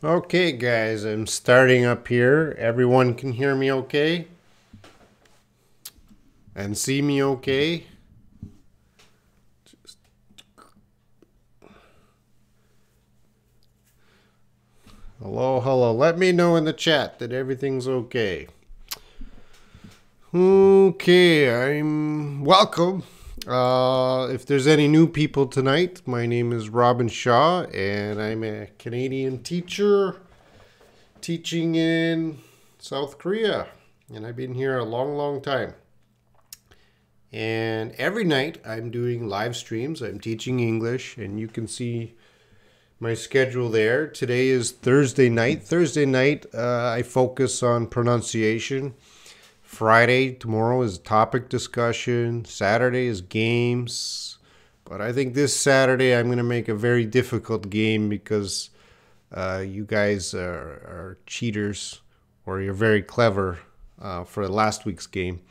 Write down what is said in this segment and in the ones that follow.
Okay, guys, I'm starting up here. Everyone can hear me okay? And see me okay? Hello, hello. Let me know in the chat that everything's okay. Okay, I'm welcome. If there's any new people tonight, my name is Robin Shaw, and I'm a Canadian teacher teaching in South Korea. And I've been here a long, long time. And every night I'm doing live streams. I'm teaching English, and you can see my schedule there. Today is Thursday night. Thursday night, I focus on pronunciation. Friday, tomorrow is topic discussion. Saturday is games. But I think this Saturday I'm going to make a very difficult game because you guys are cheaters, or you're very clever for last week's game.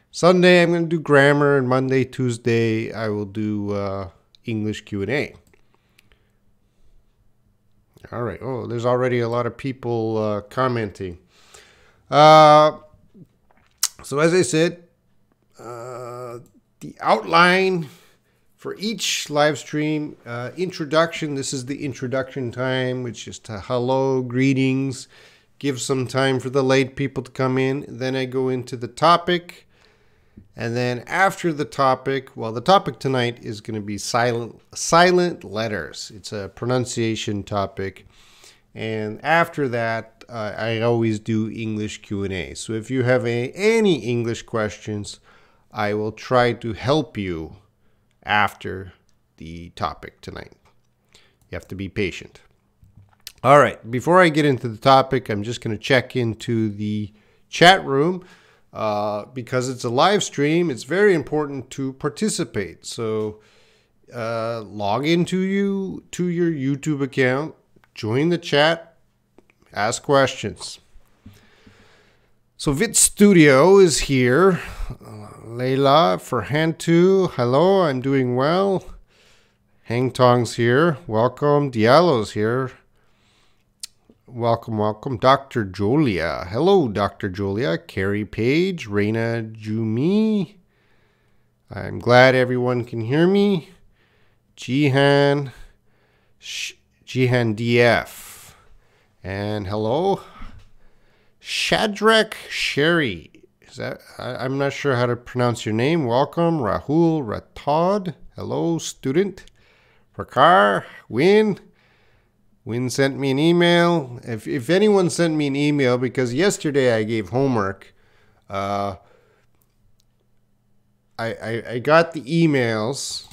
Sunday I'm going to do grammar, and Monday, Tuesday I will do English Q&A. All right. Oh, there's already a lot of people commenting. So as I said, the outline for each live stream, introduction. This is the introduction time, which is to hello, greetings, give some time for the late people to come in. Then I go into the topic. And then after the topic, well, the topic tonight is going to be silent letters. It's a pronunciation topic. And after that, I always do English Q&A. So if you have any English questions, I will try to help you after the topic tonight. You have to be patient. All right, before I get into the topic, I'm just going to check into the chat room. Because it's a live stream, it's very important to participate. So log into your YouTube account, join the chat, ask questions. So Vit Studio is here. Leila Ferhantu, hello, I'm doing well. Hang Tong's here, welcome. Diallo's here. Welcome, welcome. Dr. Jolia. Hello, Dr. Jolia. Carrie Page. Reina Jumi. I'm glad everyone can hear me. Jihan. Jihan DF. And hello. Shadrach Sherry. Is that? I'm not sure how to pronounce your name. Welcome. Rahul Ratod. Hello, student. Prakar. Win. Win sent me an email. If anyone sent me an email, because yesterday I gave homework, I got the emails,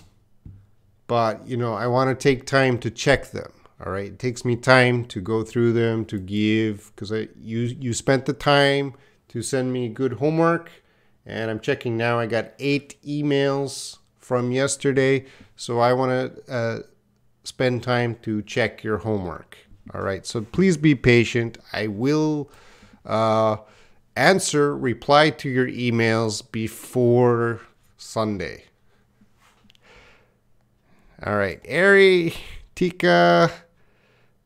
but you know I want to take time to check them. All right, it takes me time to go through them, to give, because you spent the time to send me good homework, and I'm checking now. I got 8 emails from yesterday, so I want to spend time to check your homework. All right, so please be patient. I will reply to your emails before Sunday. All right, Ari, Tika,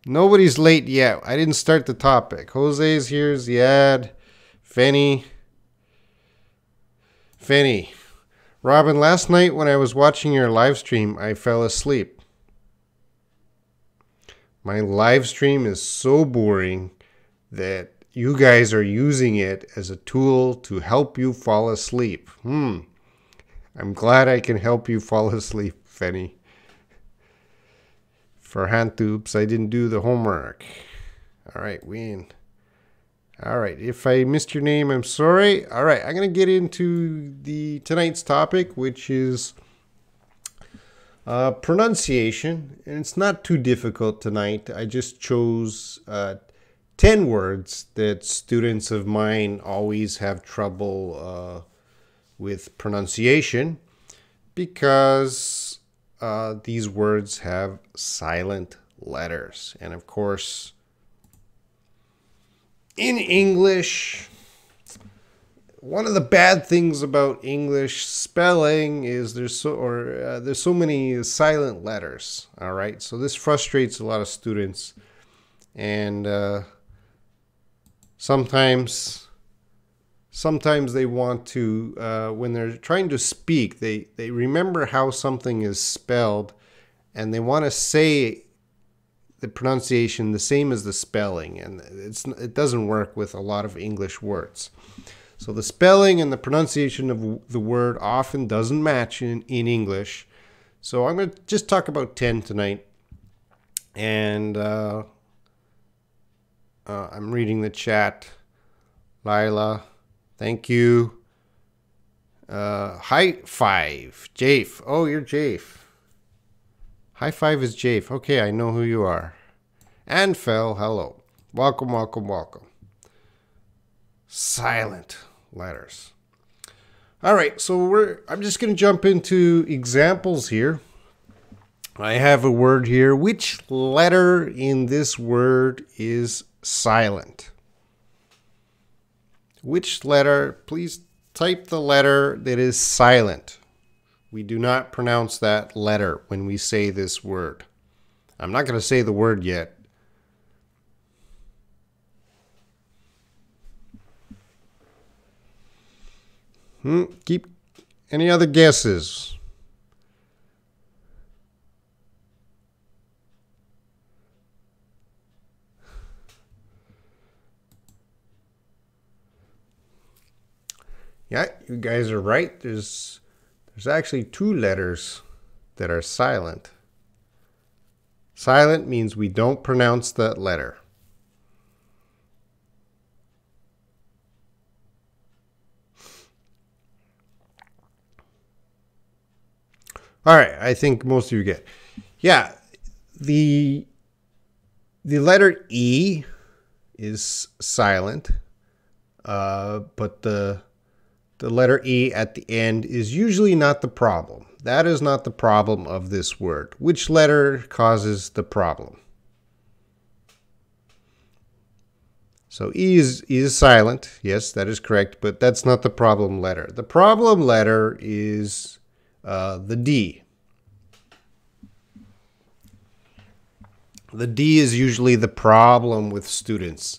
nobody's late yet. I didn't start the topic. Jose's here, Ziad, Fenny. Robin, last night when I was watching your live stream, I fell asleep. My live stream is so boring that you guys are using it as a tool to help you fall asleep. I'm glad I can help you fall asleep, Fenny. For Hantoops, I didn't do the homework. All right, Win. All right, if I missed your name, I'm sorry. All right, I'm going to get into tonight's topic, which is pronunciation, and it's not too difficult tonight. I just chose 10 words that students of mine always have trouble with pronunciation because these words have silent letters. And of course, in English, one of the bad things about English spelling is there's so many silent letters. All right, so this frustrates a lot of students. And sometimes they want to, when they're trying to speak, they remember how something is spelled, and they want to say the pronunciation the same as the spelling, and it doesn't work with a lot of English words. So the spelling and the pronunciation of the word often doesn't match in English. So I'm going to just talk about 10 tonight. And I'm reading the chat. Lila, thank you. High five. Jafe. Oh, you're Jafe. High five is Jafe. Okay, I know who you are. And Phil, hello. Welcome, welcome, welcome. Silent letters. All right, so I'm just going to jump into examples here. I have a word here. Which letter in this word is silent? Which letter? Please type the letter that is silent. We do not pronounce that letter when we say this word. I'm not going to say the word yet. Keep any other guesses? Yeah, you guys are right. There's actually two letters that are silent. Silent means we don't pronounce that letter. All right, I think most of you get. Yeah, the letter E is silent, but the letter E at the end is usually not the problem. That is not the problem of this word. Which letter causes the problem? So E is silent. Yes, that is correct, but that's not the problem letter. The problem letter is the D. The D is usually the problem with students,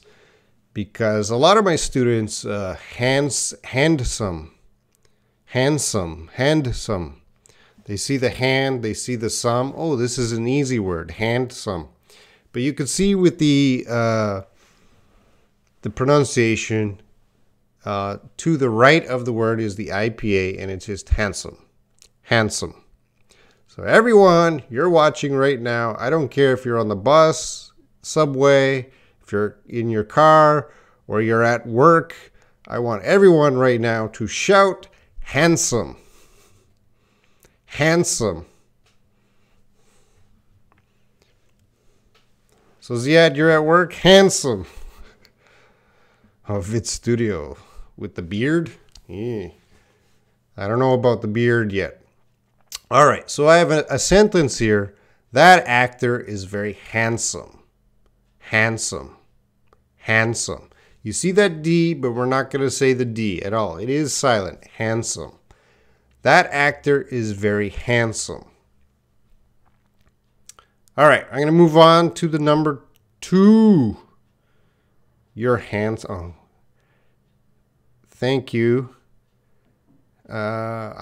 because a lot of my students handsome. They see the hand, they see the some. Oh, this is an easy word, handsome. But you can see with the pronunciation, to the right of the word is the IPA, and it's just handsome. Handsome. So everyone, you're watching right now. I don't care if you're on the bus, subway, if you're in your car, or you're at work. I want everyone right now to shout handsome. Handsome. So Ziad, you're at work? Handsome. Oh, Vid Studio with the beard? Yeah. I don't know about the beard yet. All right, so I have a sentence here. That actor is very handsome. Handsome. Handsome. You see that D, but we're not going to say the D at all. It is silent. Handsome. That actor is very handsome. All right, I'm going to move on to the number 2. You're handsome. Oh. Thank you. No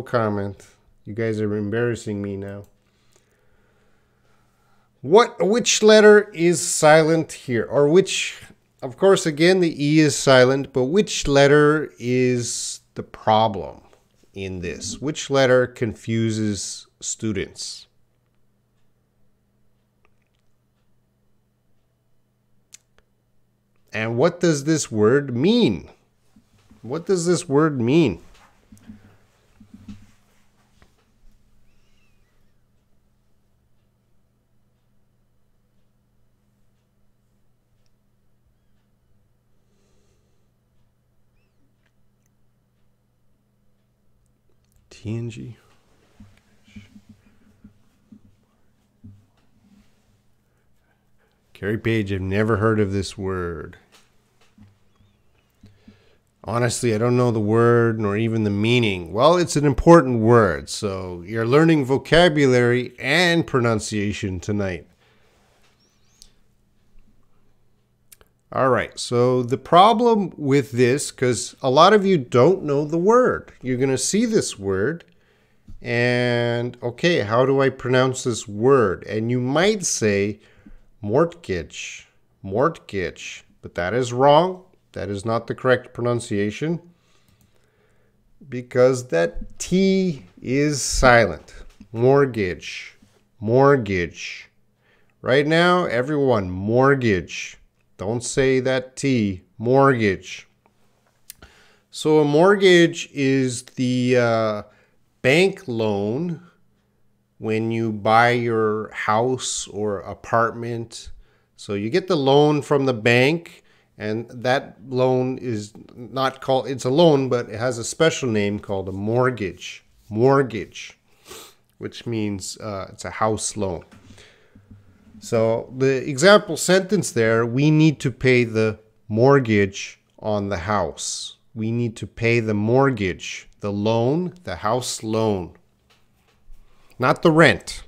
comment. You guys are embarrassing me now. Which letter is silent here? Or which, of course, again, the E is silent, but which letter is the problem in this? Which letter confuses students? And what does this word mean? What does this word mean? TNG. Carrie Page, I've never heard of this word. Honestly, I don't know the word nor even the meaning. Well, it's an important word, so you're learning vocabulary and pronunciation tonight. All right, so the problem with this, because a lot of you don't know the word. You're going to see this word, and okay, how do I pronounce this word? And you might say mortgage, mortgage, but that is wrong. That is not the correct pronunciation because that T is silent. Mortgage, mortgage. Right now, everyone, mortgage. Don't say that T, mortgage. So a mortgage is the bank loan when you buy your house or apartment. So you get the loan from the bank, and that loan is not called, it's a loan, but it has a special name called a mortgage. Mortgage, which means it's a house loan. So the example sentence there, we need to pay the mortgage on the house. We need to pay the mortgage, the loan, the house loan. Not the rent.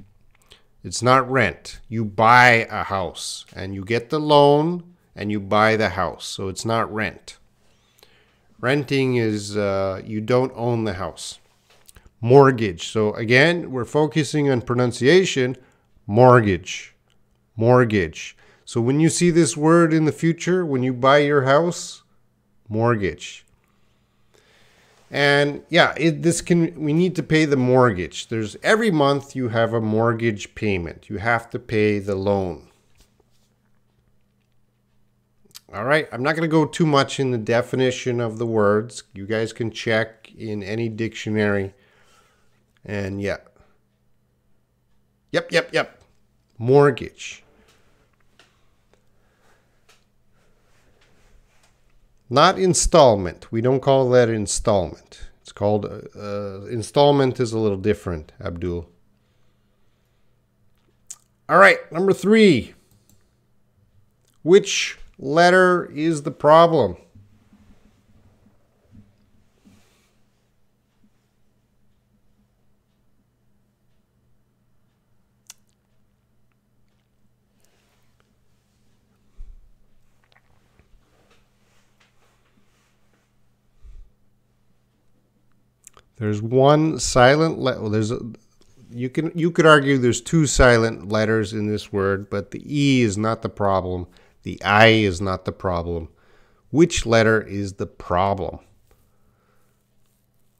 It's not rent. You buy a house and you get the loan and you buy the house. So it's not rent. Renting is you don't own the house. Mortgage. So again, we're focusing on pronunciation. Mortgage. Mortgage. So when you see this word in the future, when you buy your house, mortgage. And yeah, we need to pay the mortgage. There's every month you have a mortgage payment. You have to pay the loan. All right, I'm not going to go too much in the definition of the words. You guys can check in any dictionary. And yeah. Yep. Mortgage. Not installment. We don't call that installment. It's called installment is a little different, Abdul. All right, number 3. Which letter is the problem? There's one silent letter. Well, you could argue there's 2 silent letters in this word, but the E is not the problem. The I is not the problem. Which letter is the problem?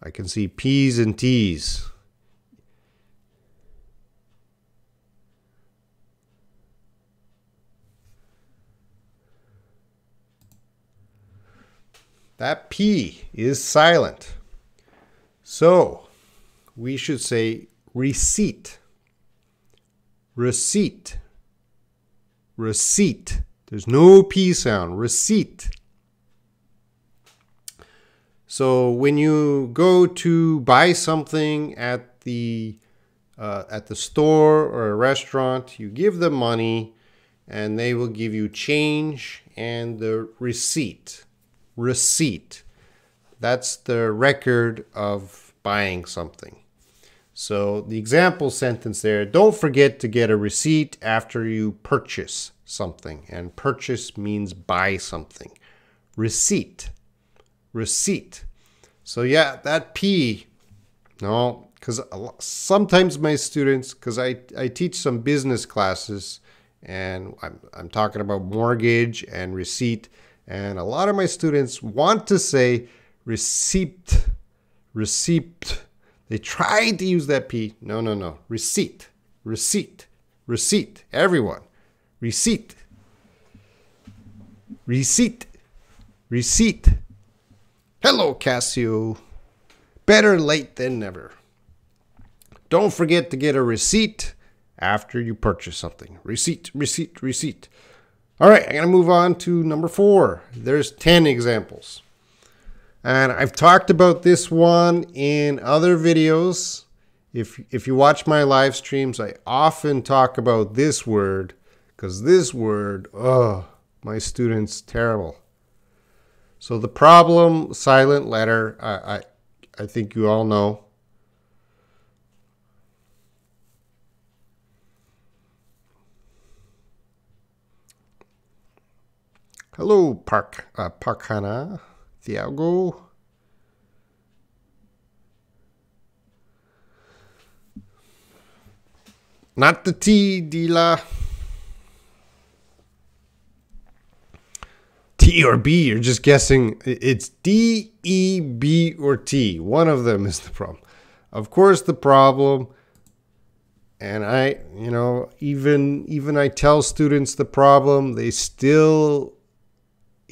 I can see P's and T's. That P is silent. So we should say receipt. Receipt. Receipt. There's no P sound. Receipt. So when you go to buy something at the store or a restaurant, you give them money and they will give you change and the receipt. Receipt. That's the record of buying something. So the example sentence there, don't forget to get a receipt after you purchase something. And purchase means buy something. Receipt. Receipt. So yeah, that P, no, because sometimes my students, because I teach some business classes and I'm talking about mortgage and receipt, and a lot of my students want to say receipt, receipt. They tried to use that P. No. Receipt, receipt, receipt. Everyone. Receipt. Receipt. Receipt. Hello, Casio. Better late than never. Don't forget to get a receipt after you purchase something. Receipt, receipt, receipt. All right, I'm going to move on to number 4. There's 10 examples. And I've talked about this one in other videos. If you watch my live streams, I often talk about this word because this word, oh, my students, terrible. So the problem, silent letter, I think you all know. Hello, Parkana, Thiago. Not the T, Dila. T or B, you're just guessing. It's D, E, B, or T. One of them is the problem. Of course, the problem, and even I tell students the problem, they still,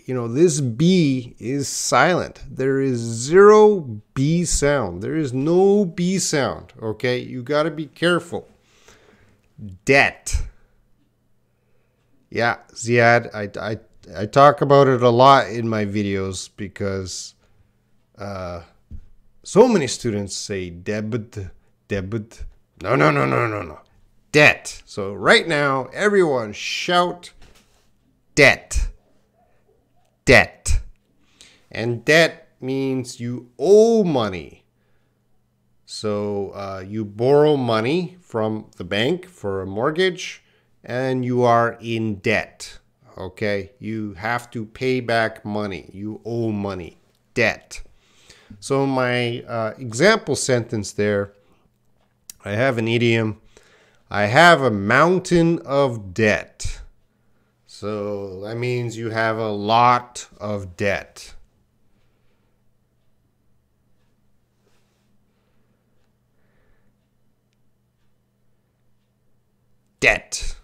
this B is silent. There is zero B sound. There is no B sound, okay? You got to be careful. Debt. Yeah, Ziad, I talk about it a lot in my videos because so many students say debit. No. Debt. So right now, everyone shout debt. Debt. And debt means you owe money. So you borrow money from the bank for a mortgage and you are in debt. Okay, you have to pay back money. You owe money. Debt. So my example sentence there, I have an idiom. I have a mountain of debt. So that means you have a lot of debt. Debt.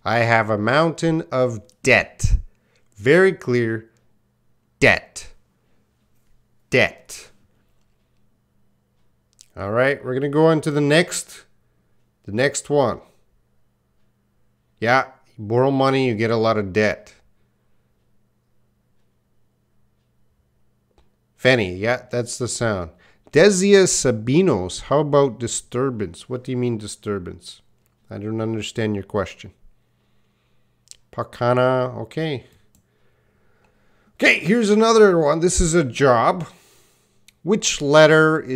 I have a mountain of debt. Very clear. Debt. Debt. All right, we're going to go on to the next one. Yeah, you borrow money, you get a lot of debt. Fanny, yeah, that's the sound. Desia Sabinos, how about disturbance? What do you mean disturbance? I don't understand your question. Pakana, okay. Okay, here's another one. This is a job. Which silent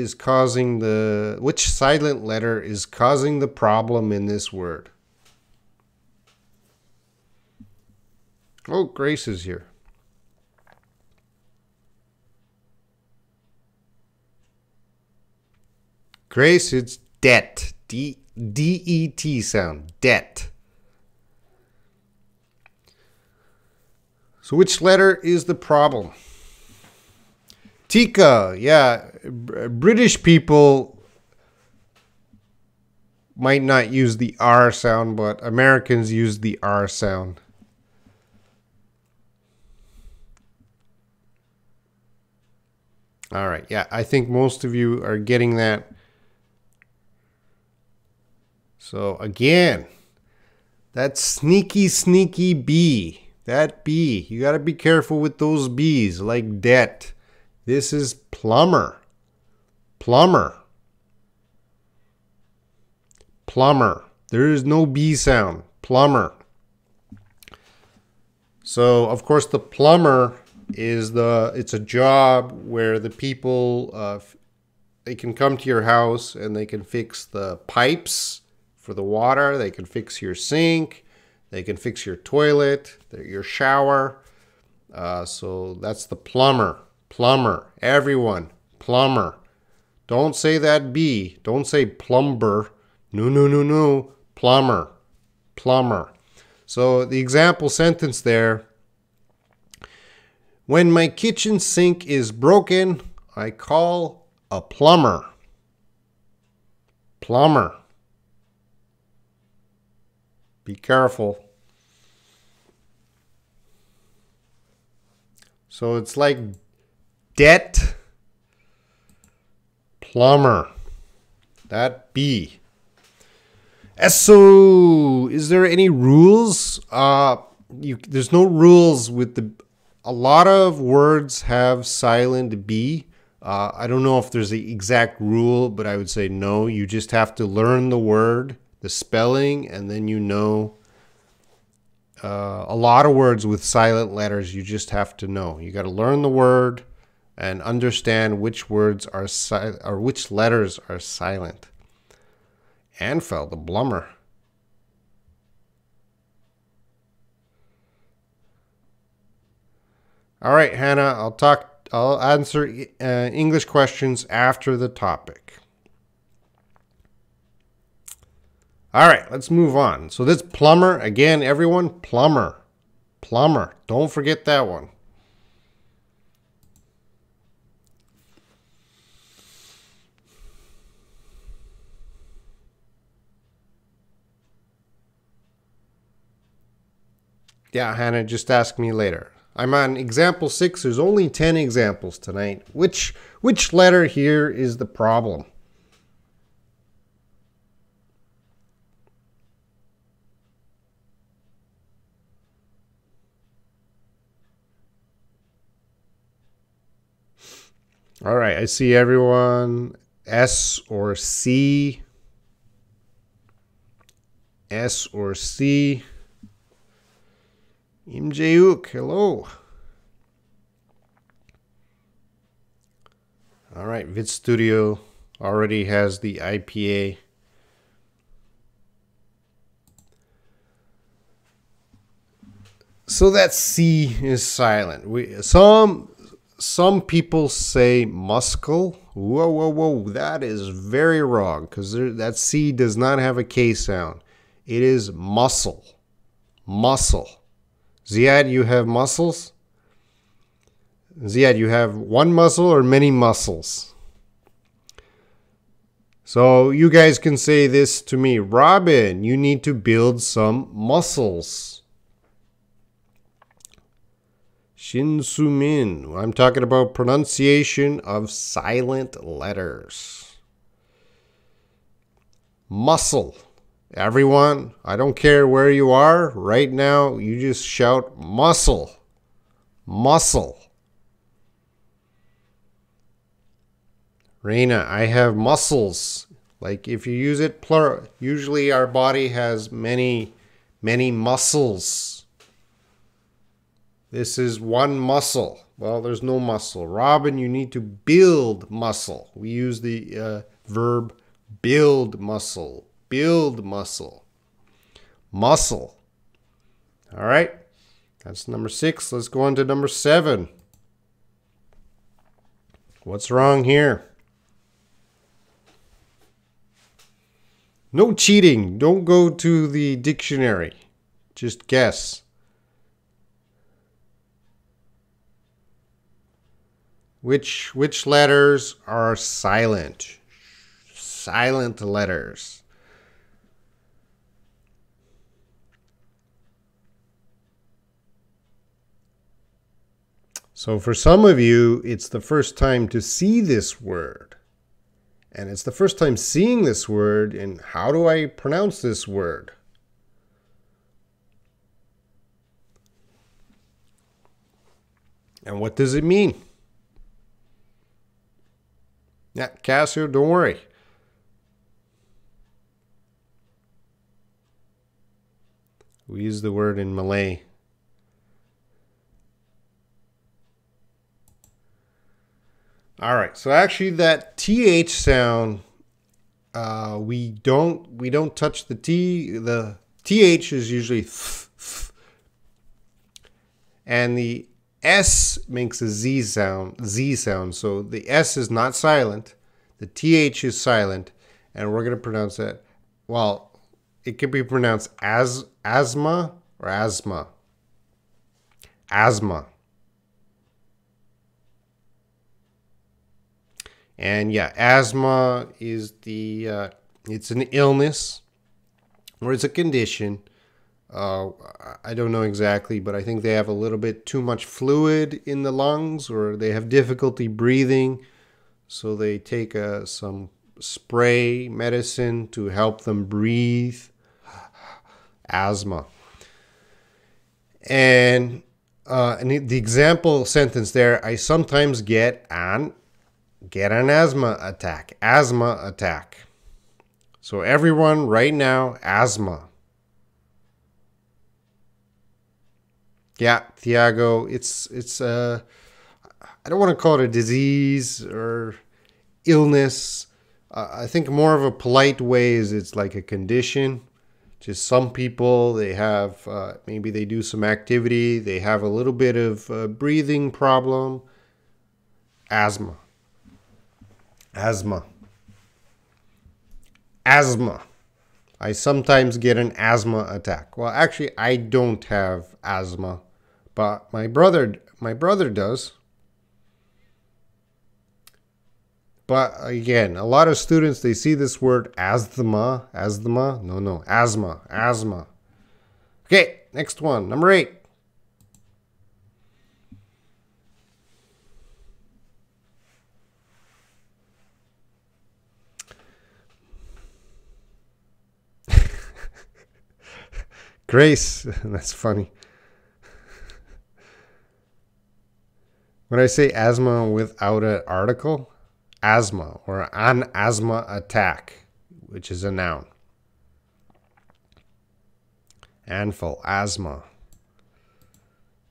letter is causing the problem in this word? Oh, Grace is here. Grace, it's debt. D-E-T sound. Debt. So which letter is the problem? Tika, yeah. British people might not use the R sound, but Americans use the R sound. All right, yeah, I think most of you are getting that. So again, that sneaky B. That B. You got to be careful with those B's, like debt. This is plumber. Plumber. Plumber. There is no B sound. Plumber. So, of course, the plumber is it's a job where the people, they can come to your house and they can fix the pipes for the water. They can fix your sink. They can fix your toilet, your shower. So that's the plumber. Plumber. Everyone. Plumber. Don't say that B. Don't say plumber. No. Plumber. Plumber. So the example sentence there. When my kitchen sink is broken, I call a plumber. Plumber. Be careful. So it's like debt, plumber. That B. So, is there any rules? There's no rules with a lot of words have silent B. I don't know if there's the exact rule, but I would say no. You just have to learn the word, the spelling, and then you know a lot of words with silent letters. You just have to know. You got to learn the word and understand which words are or which letters are silent. Anfeld, the plumber. All right, Hannah, I'll answer English questions after the topic. All right, let's move on. So this plumber, again, everyone, plumber. Plumber. Don't forget that one. Yeah, Hannah, just ask me later. I'm on example 6. There's only 10 examples tonight. Which letter here is the problem? All right, I see everyone. S or C. S or C. Imjeuk, hello. All right, Vid Studio already has the IPA. So that C is silent. Some people say muscle. Whoa, whoa, whoa. That is very wrong because that C does not have a K sound. It is muscle. Muscle. Ziad, you have muscles? Ziad, you have one muscle or many muscles? So you guys can say this to me. Robin, you need to build some muscles. Shin Sumin, I'm talking about pronunciation of silent letters. Muscle. Everyone, I don't care where you are. Right now, you just shout muscle. Muscle. Reina, I have muscles. Like if you use it plural, usually our body has many muscles. This is one muscle. Well, there's no muscle. Robin, you need to build muscle. We use the verb build muscle. Build muscle. Muscle. All right. That's number 6. Let's go on to number 7. What's wrong here? No cheating. Don't go to the dictionary. Just guess. Which letters are silent? Silent letters. So for some of you, it's the first time to see this word. And it's the first time seeing this word, and how do I pronounce this word? And what does it mean? Yeah, Cassio, don't worry. We use the word in Malay. All right, so actually that TH sound, we don't touch the T. The TH is usually th. And the S makes a Z sound. So the S is not silent. The TH is silent. And we're going to pronounce that. Well, it could be pronounced as asthma or asthma. Asthma. And yeah, asthma is it's an illness or it's a condition. I don't know exactly, but I think they have a little bit too much fluid in the lungs or they have difficulty breathing. So they take some spray medicine to help them breathe. Asthma. And the example sentence there, I sometimes get an asthma attack. Asthma attack. So everyone right now, asthma. Yeah, Thiago, it's I don't want to call it a disease or illness. I think more of a polite way is it's like a condition. Just some people, they have, maybe they do some activity, they have a little bit of breathing problem. Asthma. Asthma. Asthma. I sometimes get an asthma attack. Well, actually, I don't have asthma, but my brother does. But again, a lot of students, they see this word asthma. No, asthma. Okay, next one, number 8. Grace, that's funny. When I say asthma without an article, asthma or an asthma attack, which is a noun. Anful, asthma.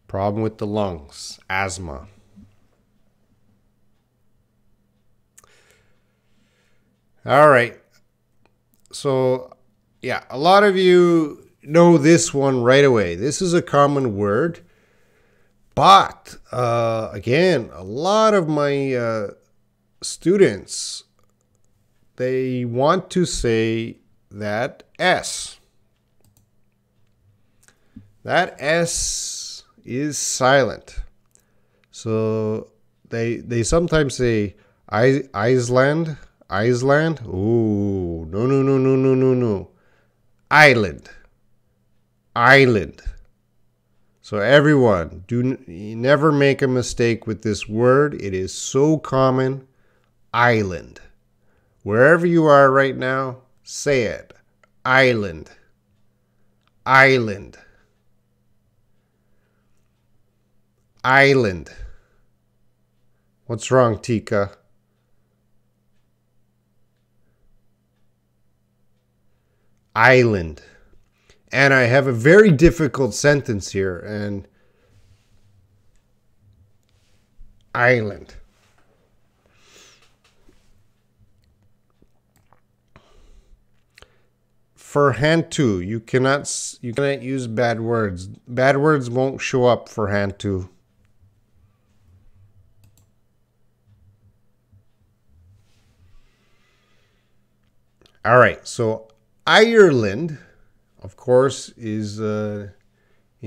Problem with the lungs, asthma. All right. So, yeah, a lot of you know this one right away. This is a common word. But, again, a lot of my students, they want to say that S. That S is silent. So they sometimes say Iceland. Ooh, no. Island. So everyone, never make a mistake with this word. It is so common. Island. Wherever you are right now, say it. Island. Island. Island. What's wrong, Tika? Island. And I have a very difficult sentence here. And island. For hand to, you cannot use bad words. Bad words won't show up for hand to. All right, so Ireland, of course, is in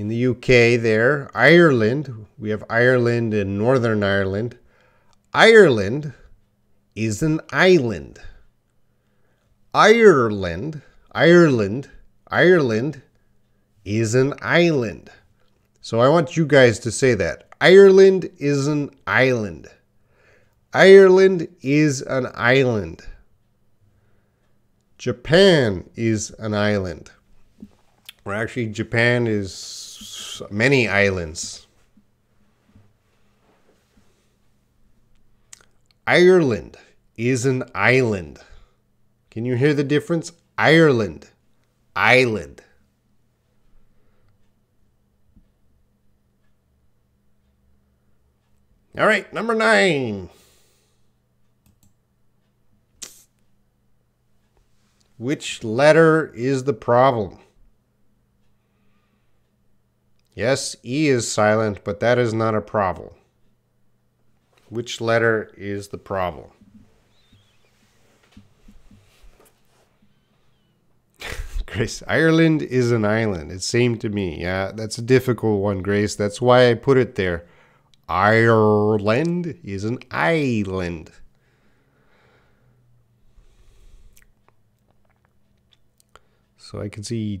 the UK there. Ireland, we have Ireland and Northern Ireland. Ireland is an island. Ireland is an island. So I want you guys to say that. Ireland is an island. Ireland is an island. Japan is an island. Or actually, Japan is many islands. Ireland is an island. Can you hear the difference? Ireland. Island. All right, number 9. Which letter is the problem? Yes, E is silent, but that is not a problem. Which letter is the problem? Grace, Ireland is an island. It seemed to me. Yeah, that's a difficult one, Grace. That's why I put it there. Ireland is an island. So I can see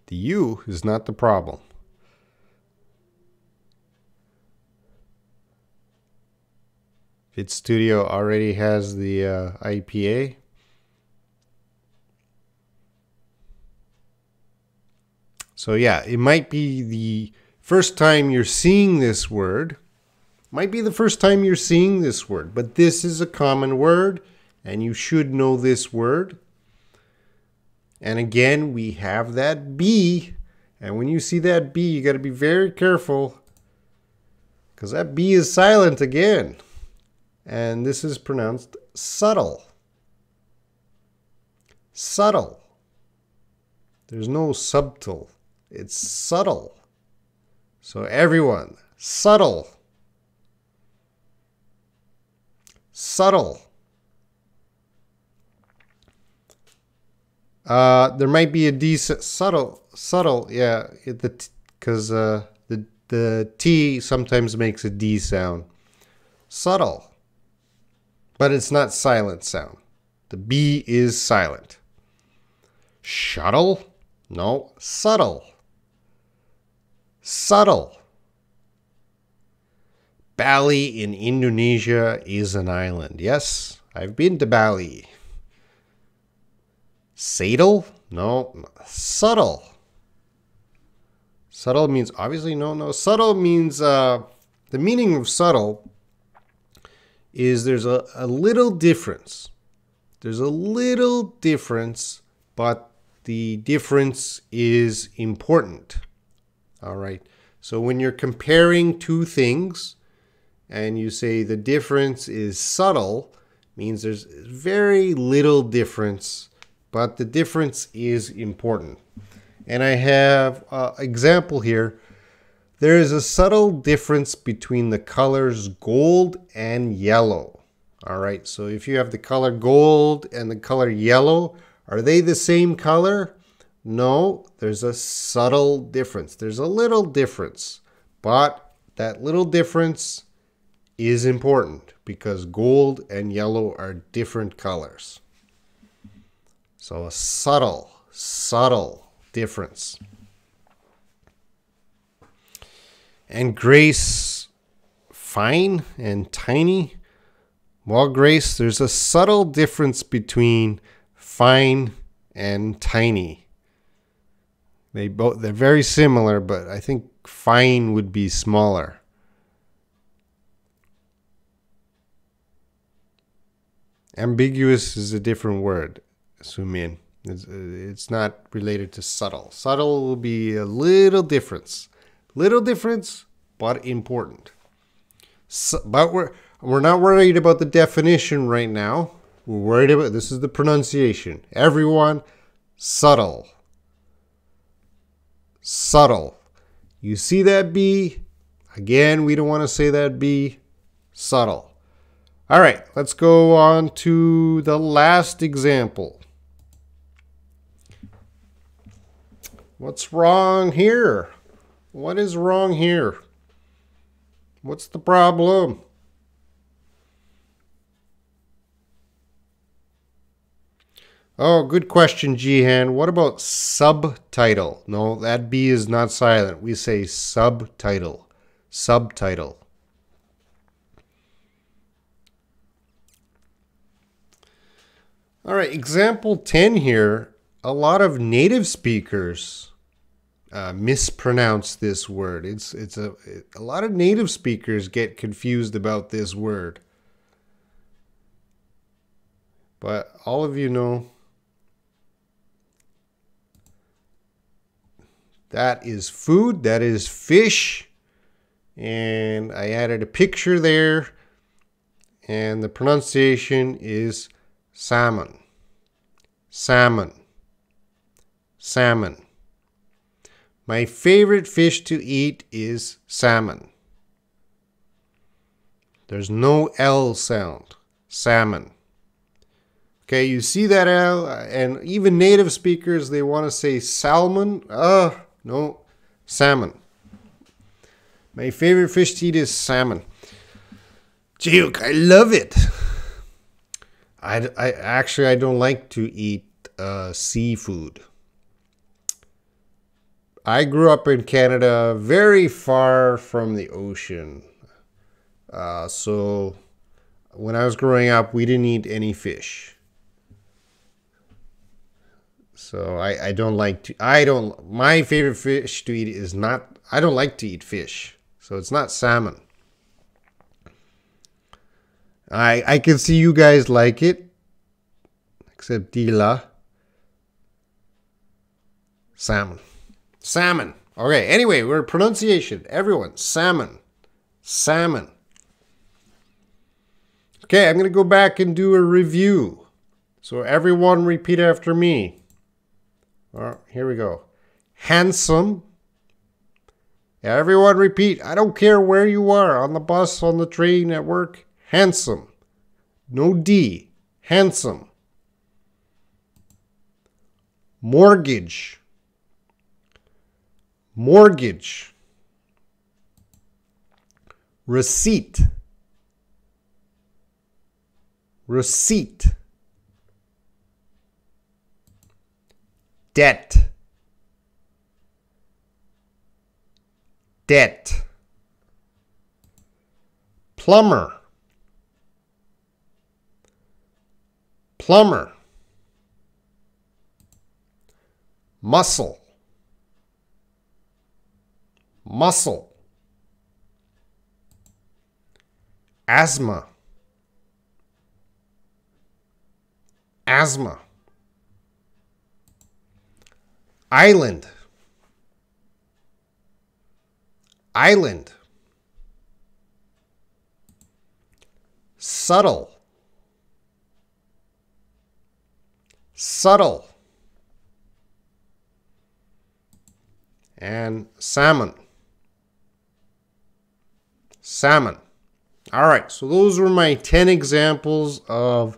the U is not the problem. Fit Studio already has the IPA. So yeah, it might be the first time you're seeing this word. Might be the first time you're seeing this word, but this is a common word, and you should know this word. And again, we have that B, and when you see that B, you got to be very careful, because that B is silent again. And this is pronounced subtle. Subtle. There's no subtle. It's subtle. So everyone, subtle. Subtle. There might be a decent subtle, yeah, because the T sometimes makes a D sound. Subtle. But it's not silent sound. The B is silent. Shuttle? No, subtle. Subtle. Bali in Indonesia is an island. Yes, I've been to Bali. Saddle? No. Subtle. Subtle means, obviously, no. Subtle means, the meaning of subtle is there's a little difference. There's a little difference, but the difference is important. All right. So when you're comparing two things and you say the difference is subtle, means there's very little difference, but the difference is important. And I have an example here. There is a subtle difference between the colors gold and yellow. All right, so if you have the color gold and the color yellow, are they the same color? No, there's a subtle difference. There's a little difference, but that little difference is important because gold and yellow are different colors. So a subtle difference. And Grace, fine and tiny. Well, Grace, there's a subtle difference between fine and tiny. They're very similar, but I think fine would be smaller. Ambiguous is a different word, Sumin. It's not related to subtle. Subtle will be a little difference. Little difference, but important. So, but we're not worried about the definition right now. We're worried about, this is the pronunciation. Everyone, subtle. Subtle. You see that B? Again, we don't want to say that B. Subtle. All right, let's go on to the last example. What's wrong here? What is wrong here? What's the problem? Oh, good question, Jihan. What about subtitle? No, that B is not silent. We say subtitle. Subtitle. All right, example 10 here. A lot of native speakers mispronounce this word. A lot of native speakers get confused about this word. But all of you know that is food, that is fish. And I added a picture there. And the pronunciation is salmon. Salmon. Salmon. My favorite fish to eat is salmon. There's no L sound. Salmon. Okay, you see that L? And even native speakers, they want to say salmon. No, salmon. My favorite fish to eat is salmon. Juke, I love it. I don't like to eat seafood. I grew up in Canada, very far from the ocean. So when I was growing up, we didn't eat any fish. So I don't like to, my favorite fish to eat is not, I don't like to eat fish. So it's not salmon. I can see you guys like it. Except Dila. Salmon. Salmon. Okay, anyway, we're pronunciation. Everyone, salmon. Salmon. Okay, I'm going to go back and do a review. So everyone repeat after me. Here we go. Handsome. Everyone repeat. I don't care where you are, on the bus, on the train, at work. Handsome. No D. Handsome. Mortgage. Mortgage. Receipt. Receipt. Debt. Debt. Plumber. Plumber. Muscle. Muscle. Asthma. Asthma. Island. Island. Subtle. Subtle. And salmon. Salmon. All right, so those were my 10 examples of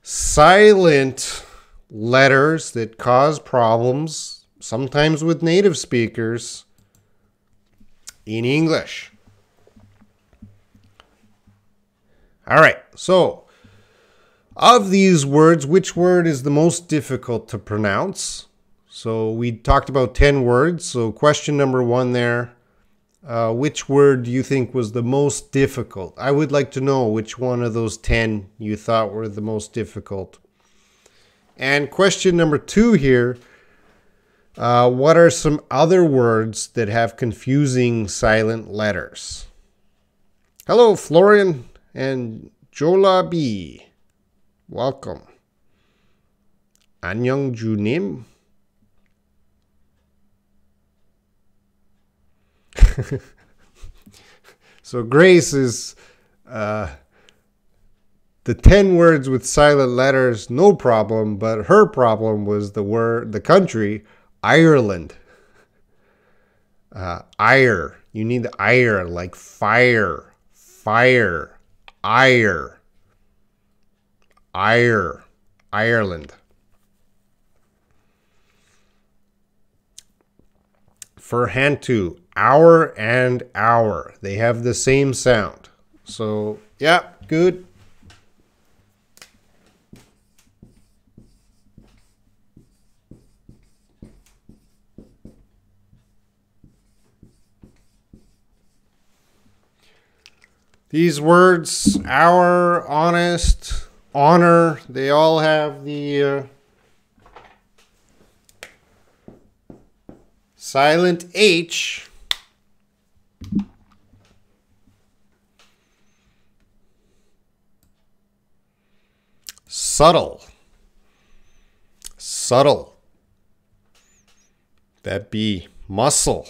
silent letters that cause problems, sometimes with native speakers, in English. All right, so of these words, which word is the most difficult to pronounce? So we talked about 10 words. So question number 1 there. Which word do you think was the most difficult? I would like to know which one of those 10 you thought were the most difficult. And question number 2 here. What are some other words that have confusing silent letters? Hello, Florian and Jola B. Welcome. Annyeong Junim. So Grace is the 10 words with silent letters, no problem, but her problem was the country, Ireland. Ire. You need the ire, like fire, fire, ire, ire, Ireland. For Hantu, hour and hour. They have the same sound. So, yeah, good. These words, hour, honest, honor, they all have the silent H. Subtle. Subtle. That'd be muscle.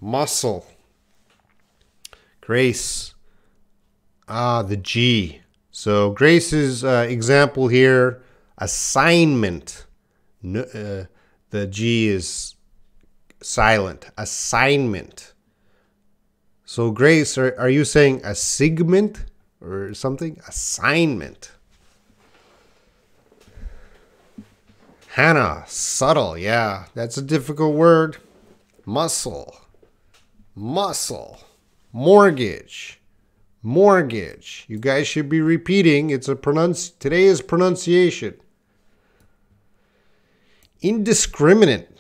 Muscle. Grace. The G. So Grace's example here, assignment. The G is silent. Assignment. So Grace, are you saying a segment or something? Assignment. Hannah, subtle. Yeah, that's a difficult word. Muscle. Muscle. Mortgage. Mortgage. You guys should be repeating. It's today is pronunciation. Indiscriminate.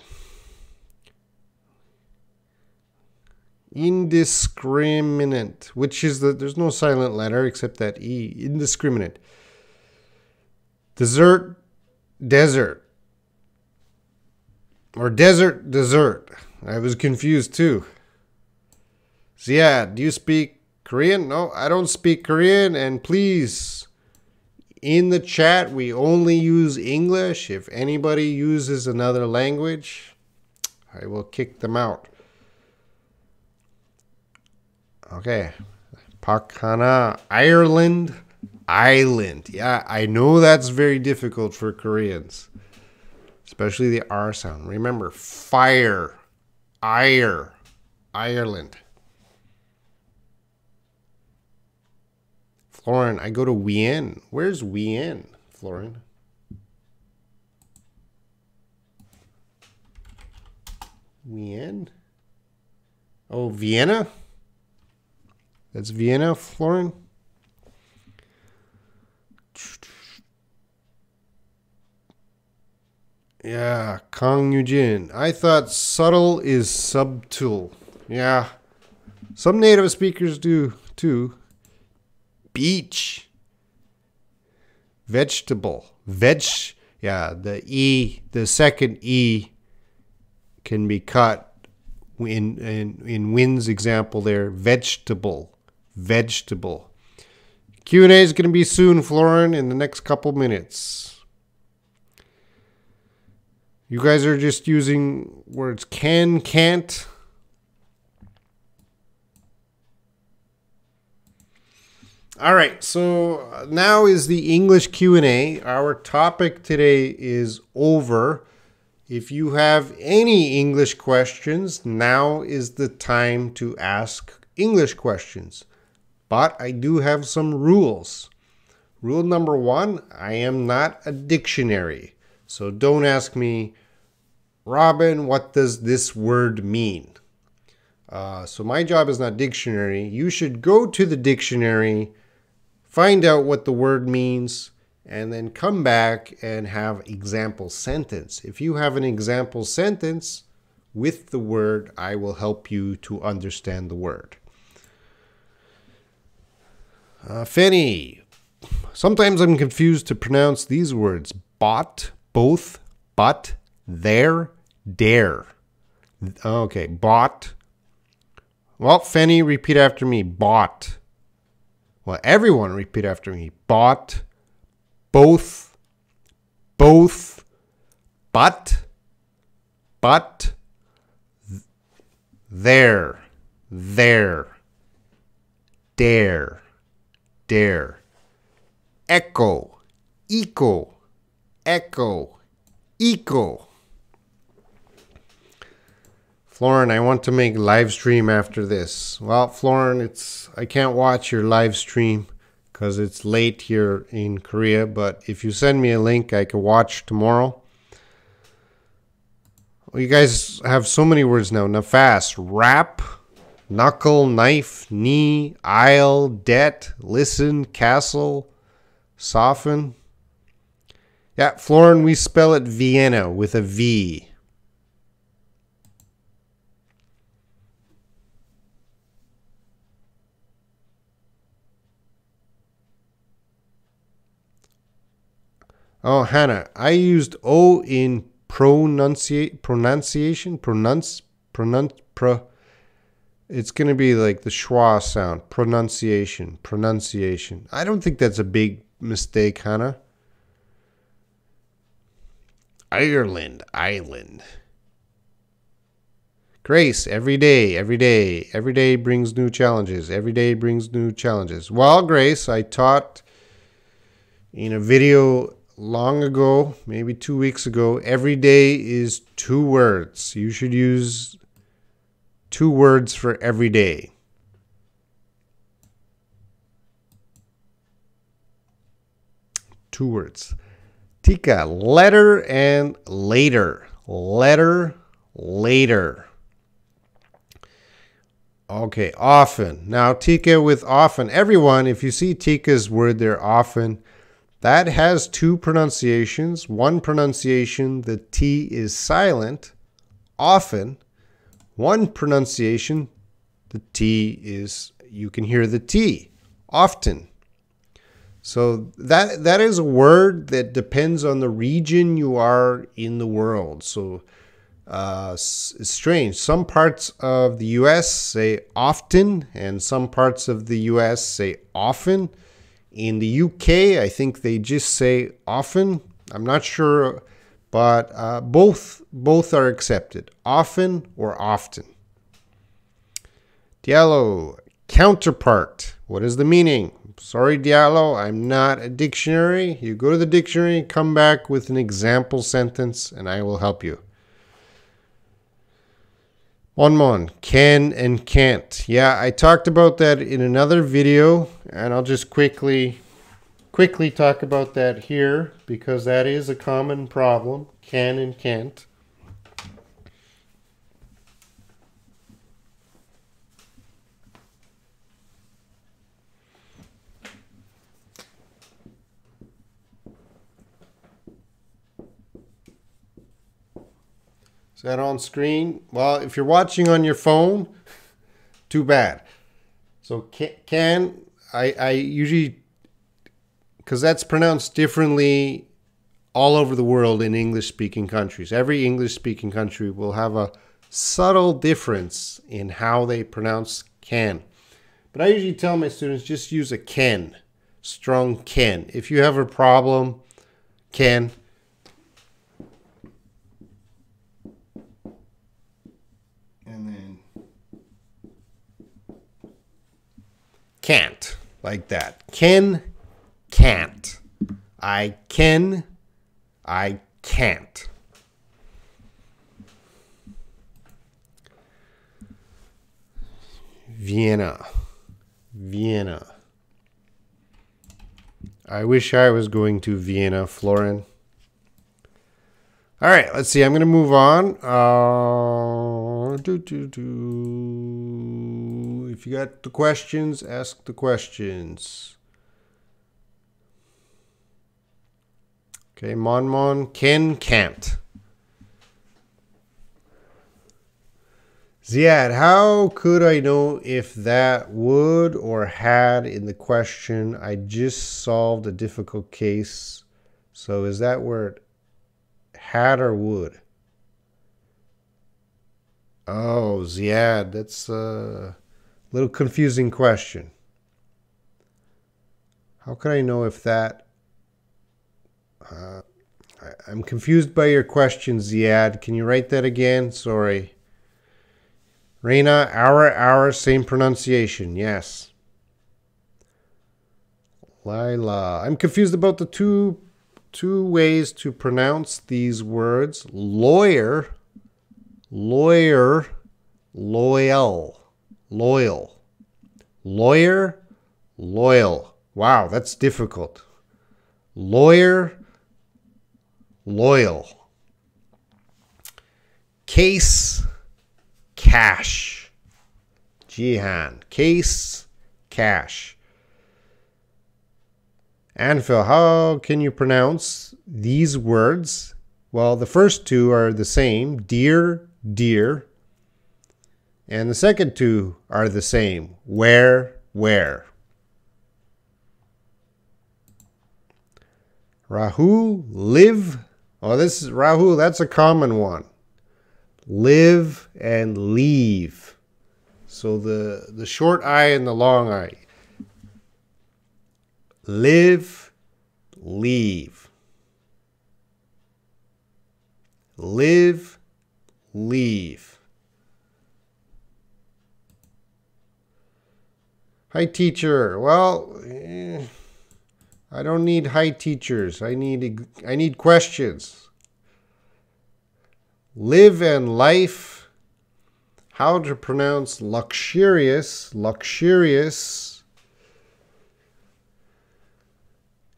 Indiscriminate. Which is there's no silent letter except that E. Indiscriminate. Dessert. Desert. Or desert. Dessert. I was confused too. So yeah, do you speak Korean? No, I don't speak Korean. And please, in the chat, we only use English. If anybody uses another language, I will kick them out. Okay. Pakana, Ireland, Island. Yeah, I know that's very difficult for Koreans, especially the R sound. Remember, fire, ire, Ireland. Florin, I go to Wien. Where's Wien, Florin? Wien? Oh, Vienna? That's Vienna, Florin? Yeah, Kang Yujin. I thought subtle is subtle. Yeah. Some native speakers do too. Beach. Vegetable. Yeah, the second E can be cut in Win's example there. Vegetable. Q&A is going to be soon, Florin, in the next couple minutes. You guys are just using words can, can't. All right, so now is the English Q&A. Our topic today is over. If you have any English questions, now is the time to ask English questions. But I do have some rules. Rule number 1, I am not a dictionary. So don't ask me, Robin, what does this word mean? So my job is not dictionary. You should go to the dictionary, find out what the word means, and then come back and have example sentence. If you have an example sentence with the word, I will help you to understand the word. Fanny, sometimes I'm confused to pronounce these words. Bought, both, but, there, dare. Okay, bought. Well, Fanny, repeat after me. Bought. Well, everyone repeat after me. Bought, both, but, there, dare, echo, eco. Florin, I want to make live stream after this. Well, Florin, I can't watch your live stream because it's late here in Korea, but if you send me a link, I can watch tomorrow. Well, you guys have so many words now. Nafas, wrap, knuckle, knife, knee, aisle, debt, listen, castle, soften. Yeah, Florin, we spell it Vienna with a V. Oh, Hannah, I used O in pronunciation. It's going to be like the schwa sound. Pronunciation. I don't think that's a big mistake, Hannah. Ireland, island. Grace, every day brings new challenges. Well, Grace, I taught in a video long ago, maybe 2 weeks ago, every day is 2 words. You should use 2 words for every day. Two words. Tika, letter and later. Later. Okay, often. Now, Tika with often. Everyone, if you see Tika's word there, often, that has 2 pronunciations. One pronunciation, the T is silent, often. One pronunciation, the T is, you can hear the T, often. So that is a word that depends on the region you are in the world. So it's strange. Some parts of the U.S. say often, and some parts of the U.S. say often. In the UK, I think they just say often. I'm not sure, but both are accepted. Often or often. Diallo, Counterpart. What is the meaning? Sorry, Diallo, I'm not a dictionary. You go to the dictionary, come back with an example sentence, and I will help you. Mon, can and can't. Yeah, I talked about that in another video, and I'll just quickly talk about that here because that is a common problem. Can and can't. Is that on screen? Well, if you're watching on your phone, too bad. So can I usually, because that's pronounced differently all over the world in English-speaking countries. Every English-speaking country will have a subtle difference in how they pronounce can. But I usually tell my students just use a can, strong can. If you have a problem, can. And then can't, like that. Can, can't. I can, I can't. Vienna. Vienna. I wish I was going to Vienna, Florin. All right, let's see. I'm going to move on. If you got the questions, ask the questions. Okay, Mon, can, can't. Ziad, how could I know if that would or had in the question? I just solved a difficult case. So is that word had or would? Oh, Ziad, that's a little confusing question. How could I know if that... I'm confused by your question, Ziad. Can you write that again? Sorry. Reina, our, same pronunciation. Yes. Lila. I'm confused about the two ways to pronounce these words. Lawyer, loyal. Loyal. Lawyer, loyal. Wow, that's difficult. Lawyer, loyal. Case, cash. Jihan. Case, cash. Anphil, how can you pronounce these words? Well, the first two are the same. Dear, dear. And the second two are the same. Where. Rahul, live. Oh, this is Rahul. That's a common one. Live and leave. So the short I and the long I. Live, leave. Live, leave. Hi, teacher. Well, I don't need hi, teachers. I need questions. Live and life. How to pronounce luxurious. Luxurious.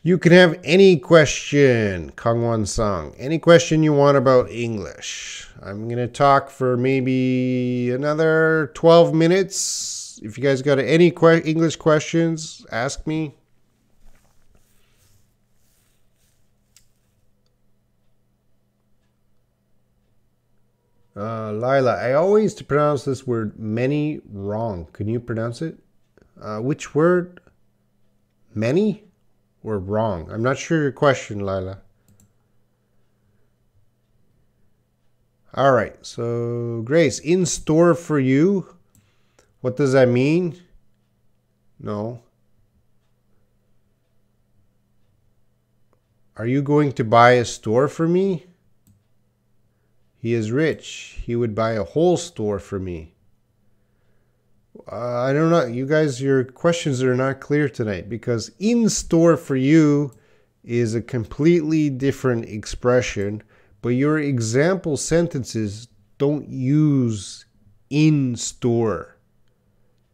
You can have any question, Kangwon Song. Any question you want about English. I'm going to talk for maybe another 12 minutes. If you guys got any English questions, ask me. Lila, I always pronounce this word many wrong. Can you pronounce it? Which word? Many? Or wrong? I'm not sure your question, Lila. All right, so Grace, in store for you. What does that mean? No. Are you going to buy a store for me? He is rich. He would buy a whole store for me. I don't know. You guys, your questions are not clear tonight because in store for you is a completely different expression, but your example sentences don't use in store.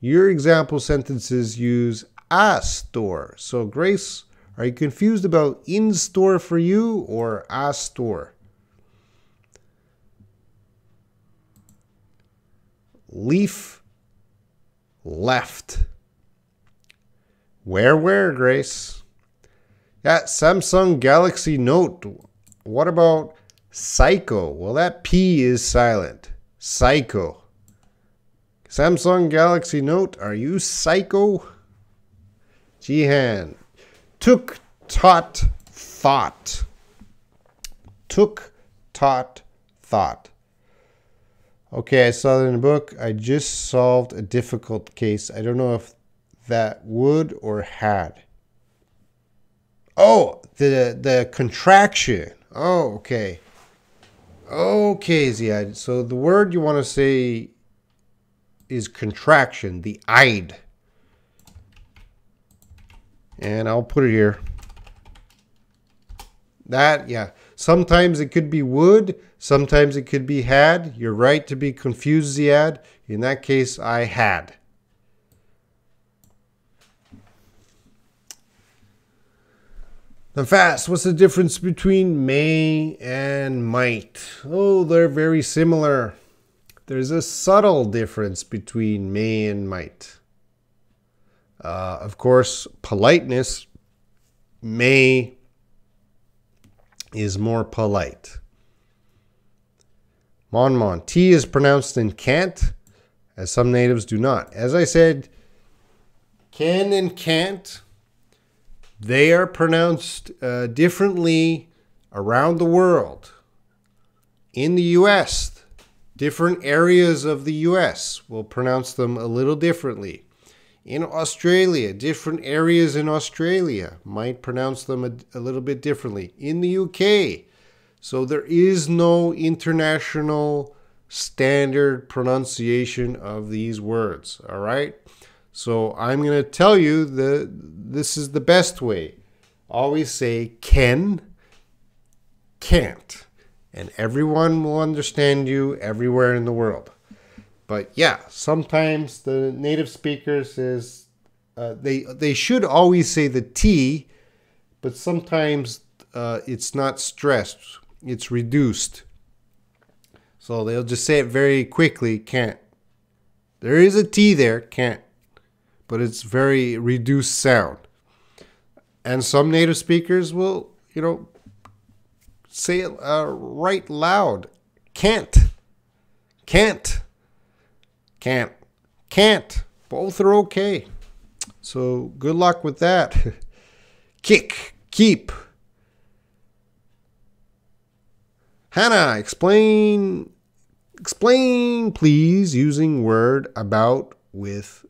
Your example sentences use a store. So, Grace, are you confused about in store for you or a store? Leaf left. Where, Grace? Yeah, Samsung Galaxy Note. What about psycho? Well, that P is silent. Psycho. Samsung Galaxy Note, are you psycho? Jihan. Took, taught, thought. Took, taught, thought. Okay, I saw that in the book. I just solved a difficult case. I don't know if that would or had. Oh, the contraction. Oh, okay. Okay, Ziad. So the word you want to say is contraction, the I'd. And I'll put it here. That, yeah. Sometimes it could be would. Sometimes it could be had. You're right to be confused, Ziad. In that case, I had. Now fast, what's the difference between may and might? Oh, they're very similar. There's a subtle difference between may and might. Of course, politeness, may is more polite. Mon. T is pronounced in can't, as some natives do not. As I said, can and can't, they are pronounced differently around the world. In the U.S., different areas of the U.S. will pronounce them a little differently. In Australia, different areas in Australia might pronounce them a little bit differently. In the UK, so there is no international standard pronunciation of these words, all right? So I'm going to tell you that this is the best way. Always say can, can't, and everyone will understand you everywhere in the world. But yeah, sometimes the native speaker says they should always say the T, but sometimes it's not stressed. It's reduced. So they'll just say it very quickly, can't. There is a T there, can't. But it's very reduced sound. And some native speakers will, say it right loud. Can't. Can't. Can't. Can't. Both are okay. So good luck with that. Kick. Keep. Hannah, explain please using word about with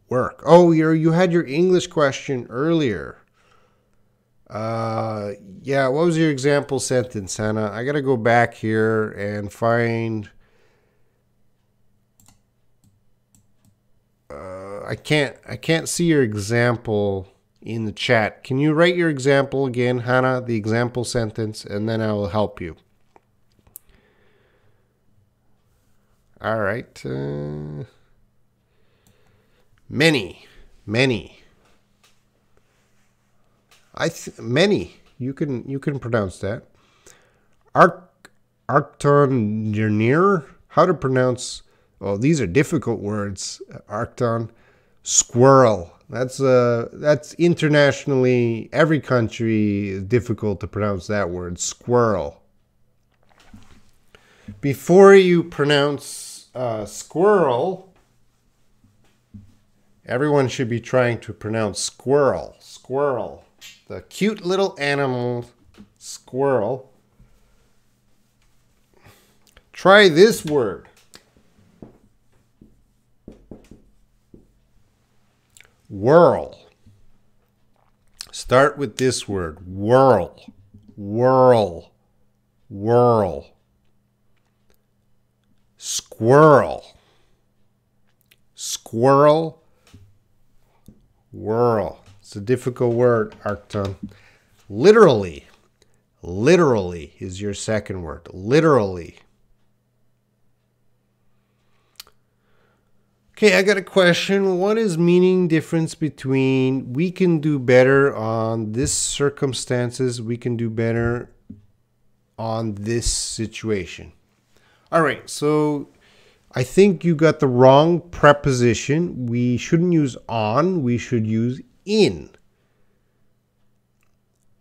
work. Oh, you had your English question earlier. Yeah, what was your example sentence, Hannah? I got to go back here and find... I can't see your example in the chat. Can you write your example again, Hannah, the example sentence, and then I will help you. All right. Many. Many. Many. You can pronounce that. Arcton. How to pronounce? Oh, these are difficult words. Arcton. Squirrel. That's internationally, every country is difficult to pronounce that word. Squirrel. Before you pronounce squirrel, everyone should be trying to pronounce squirrel. Squirrel. The cute little animal, squirrel. Try this word. Whirl. Start with this word. Whirl. Whirl. Whirl. Squirrel. Squirrel. Whirl. It's a difficult word, Arcton. Literally. Literally is your second word. Literally. Okay, I got a question. What is meaning difference between we can do better on this circumstances, we can do better on this situation? All right, so I think you got the wrong preposition. We shouldn't use on, we should use in.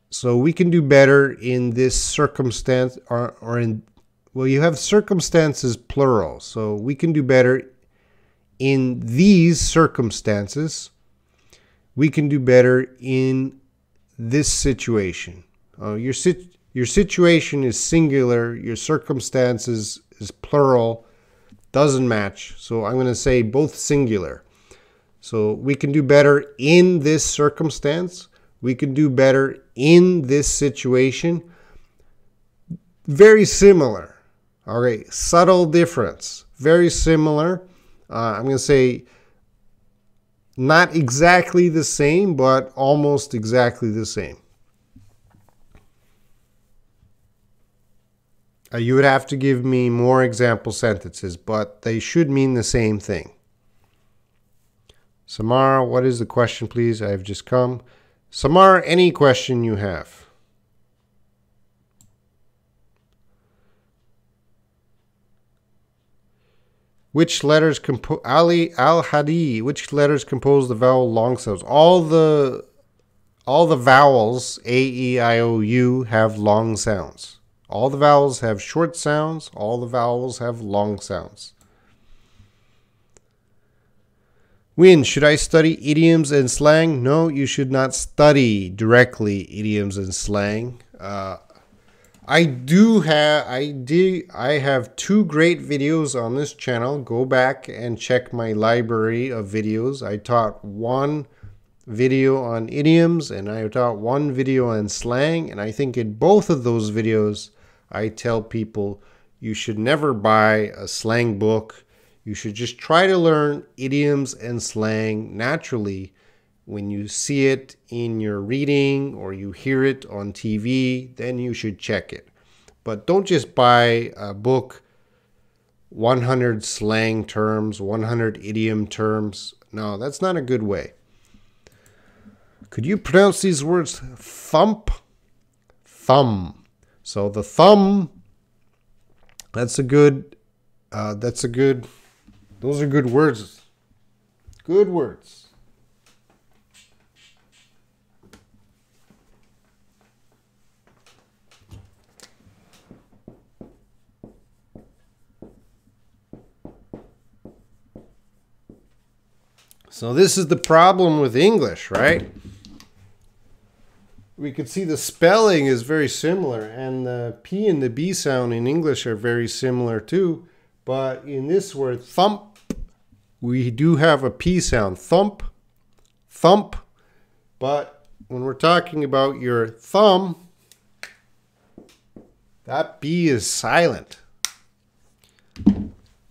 So we can do better in this circumstance or in, well, you have circumstances plural. So we can do better in these circumstances. We can do better in this situation. Your situation is singular. Your circumstances is plural. Doesn't match. So I'm going to say both singular. So we can do better in this circumstance. We can do better in this situation. Very similar. All right. Subtle difference. Very similar. I'm going to say not exactly the same, but almost exactly the same. You would have to give me more example sentences, but they should mean the same thing. Samar, what is the question, please? I have just come. Samar, any question you have? Which letters compose Ali Al Hadi? Which letters compose the vowel long sounds? All the vowels A, E, I, O, U have long sounds. All the vowels have short sounds. All the vowels have long sounds. Win, should I study idioms and slang? No, you should not study directly idioms and slang. I have 2 great videos on this channel. Go back and check my library of videos. I taught 1 video on idioms and I taught 1 video on slang. And I think in both of those videos, I tell people you should never buy a slang book. You should just try to learn idioms and slang naturally. When you see it in your reading or you hear it on TV, then you should check it. But don't just buy a book, 100 slang terms, 100 idiom terms. No, that's not a good way. Could you pronounce these words? Thump, thumb. So the thumb, those are good words. Good words. So this is the problem with English, right? We could see the spelling is very similar, and the P and the B sound in English are very similar too. But in this word, thump, we do have a P sound. Thump, thump. But when we're talking about your thumb, that B is silent.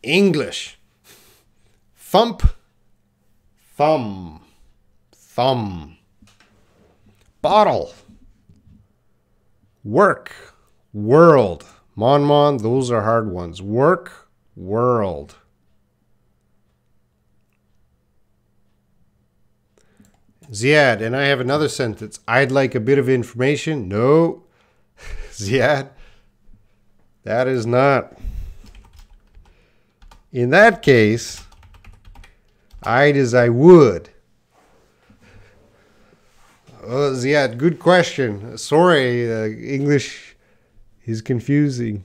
English. Thump. Thumb, thumb, bottle, work, world, mon, those are hard ones. Work, world. Ziad, and I have another sentence. I'd like a bit of information. No, Ziad, that is not. In that case, I'd as I would. Oh, Ziad, good question. Sorry, English is confusing.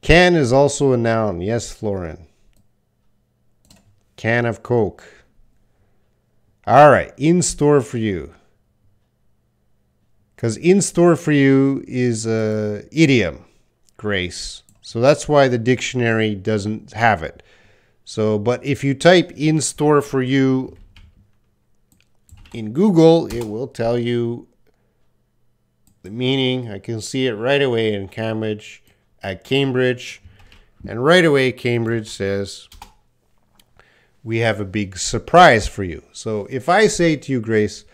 Can is also a noun. Yes, Florin. Can of Coke. All right, in store for you. Because in store for you is an idiom, Grace. So that's why the dictionary doesn't have it. So, but if you type in store for you in Google, it will tell you the meaning. I can see it right away in Cambridge, and right away Cambridge says we have a big surprise for you. So if I say to you, Grace,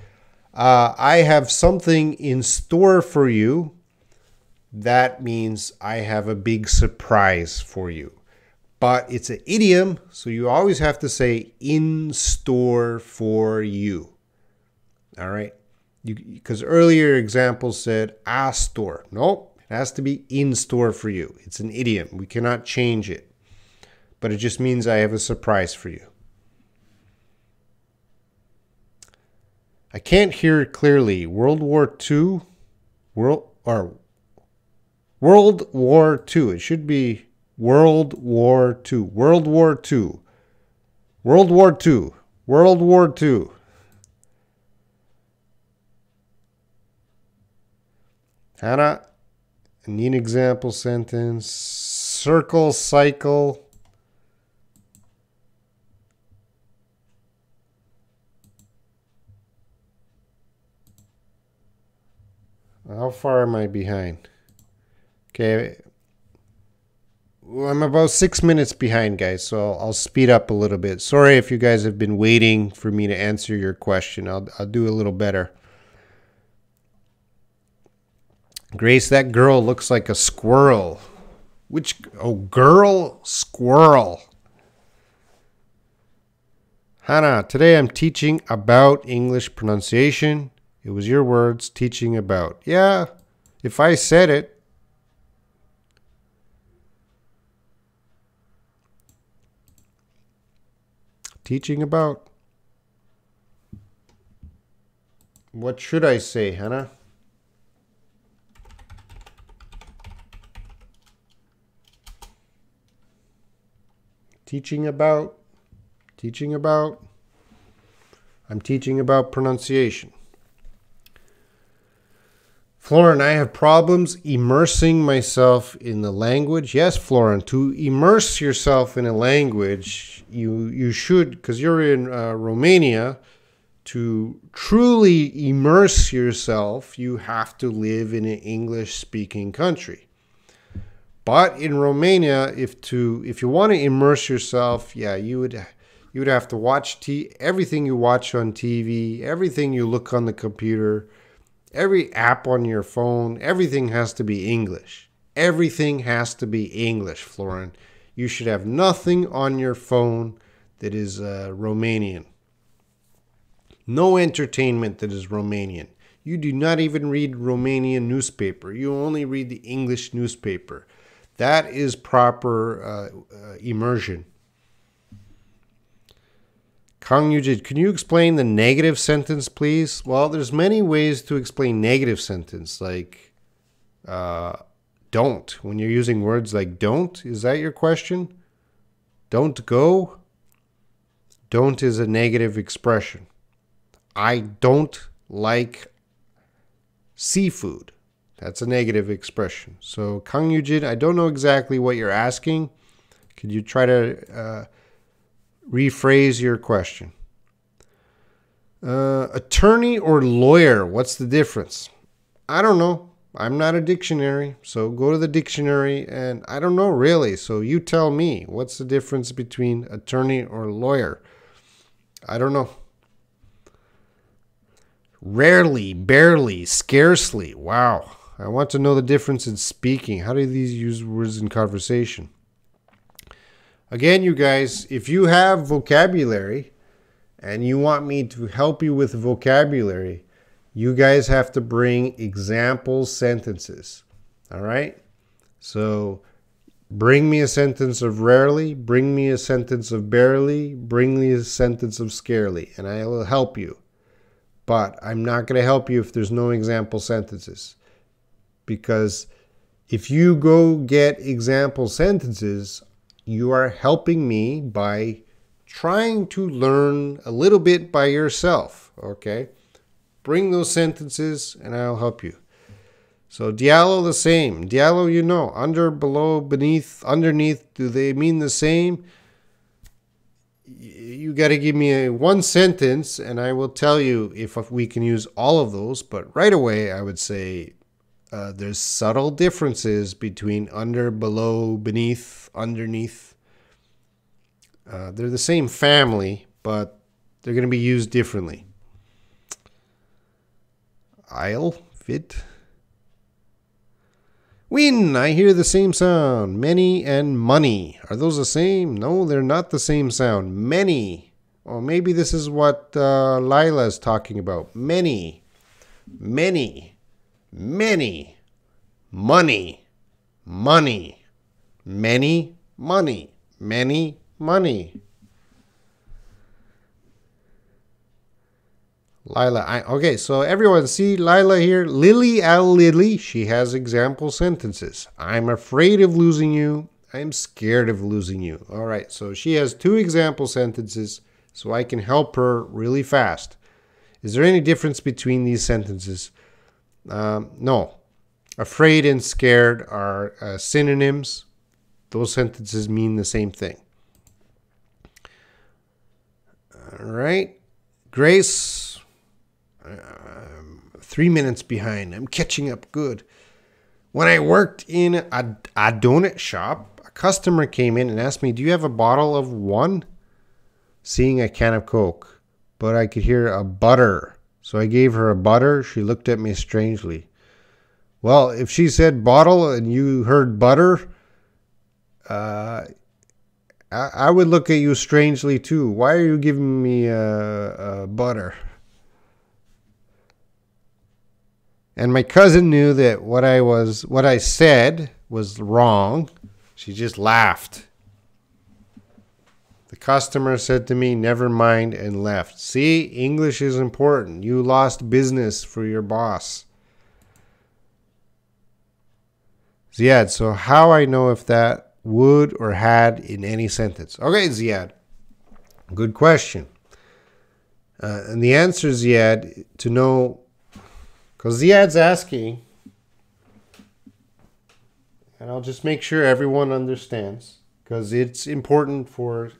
I have something in store for you, that means I have a big surprise for you. But it's an idiom, so you always have to say in store for you. All right? Because earlier examples said a store. Nope, it has to be in store for you. It's an idiom. We cannot change it. But it just means I have a surprise for you. I can't hear it clearly. World War II? World War II. It should be World War II. World War II. World War II. World War II. Hannah, I need an example sentence. Circle, cycle. How far am I behind? Okay. Well, I'm about 6 minutes behind, guys, so I'll speed up a little bit. Sorry if you guys have been waiting for me to answer your question. I'll do a little better. Grace, that girl looks like a squirrel. Which, oh, girl, squirrel. Hannah, today I'm teaching about English pronunciation. It was your words, teaching about. Yeah, if I said it. Teaching about. What should I say, Hannah? Teaching about. Teaching about. I'm teaching about pronunciation. Florin, I have problems immersing myself in the language. Yes, Florin, to immerse yourself in a language, you should, because you're in Romania, to truly immerse yourself, you have to live in an English-speaking country. But in Romania, if you want to immerse yourself, yeah, you would have to watch everything you watch on TV, everything you look on the computer. Every app on your phone, everything has to be English. Everything has to be English, Florin. You should have nothing on your phone that is Romanian. No entertainment that is Romanian. You do not even read Romanian newspaper. You only read the English newspaper. That is proper immersion. Kang Yujid, can you explain the negative sentence, please? Well, there's many ways to explain negative sentence, like don't. When you're using words like don't, is that your question? Don't go? Don't is a negative expression. I don't like seafood. That's a negative expression. So, Kang Yujid, I don't know exactly what you're asking. Could you try to rephrase your question? Attorney or lawyer, what's the difference? I don't know. I'm not a dictionary, so go to the dictionary, and I don't know really. So you tell me, what's the difference between attorney or lawyer? I don't know. Rarely, barely, scarcely. Wow. I want to know the difference in speaking. How do these use words in conversation? Again, you guys, if you have vocabulary and you want me to help you with vocabulary, you guys have to bring example sentences. All right? So bring me a sentence of rarely, bring me a sentence of barely, bring me a sentence of scarcely, and I will help you. But I'm not going to help you if there's no example sentences. Because if you go get example sentences, you are helping me by trying to learn a little bit by yourself, okay? Bring those sentences and I'll help you. So diallo the same. Diallo, you know, under, below, beneath, underneath, do they mean the same? You got to give me one sentence and I will tell you if we can use all of those. But right away, I would say there's subtle differences between under, below, beneath, underneath. They're the same family, but they're going to be used differently. I'll fit. Win, I hear the same sound. Many and money. Are those the same? No, they're not the same sound. Many. Or maybe this is what Lila is talking about. Many. Many. Many. Money. Money. Many. Money. Many. Money. Lila, okay, so everyone see Lila here. Lily, she has example sentences. I'm afraid of losing you. I'm scared of losing you. All right, so she has 2 example sentences, so I can help her really fast. Is there any difference between these sentences? No. Afraid and scared are synonyms. Those sentences mean the same thing. All right, Grace. 3 minutes behind. I'm catching up good. When I worked in a donut shop, a customer came in and asked me, do you have a bottle of one? Seeing a can of Coke. But I could hear a butter. So I gave her a butter. She looked at me strangely. Well, if she said bottle and you heard butter, I would look at you strangely too. Why are you giving me butter? And my cousin knew that what I said was wrong. She just laughed. The customer said to me, never mind, and left. See, English is important. You lost business for your boss. Ziad, so how I know if that would or had in any sentence? Okay, Ziad. Good question. And the answer, Ziad, to know, because Ziad's asking, and I'll just make sure everyone understands, because it's important for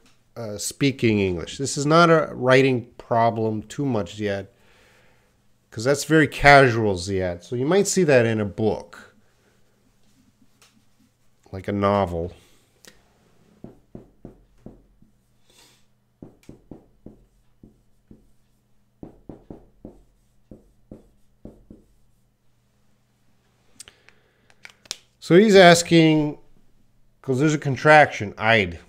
speaking English. This is not a writing problem too much, Ziad, because that's very casual, Ziad. So you might see that in a book, like a novel. So he's asking, because there's a contraction, I'd.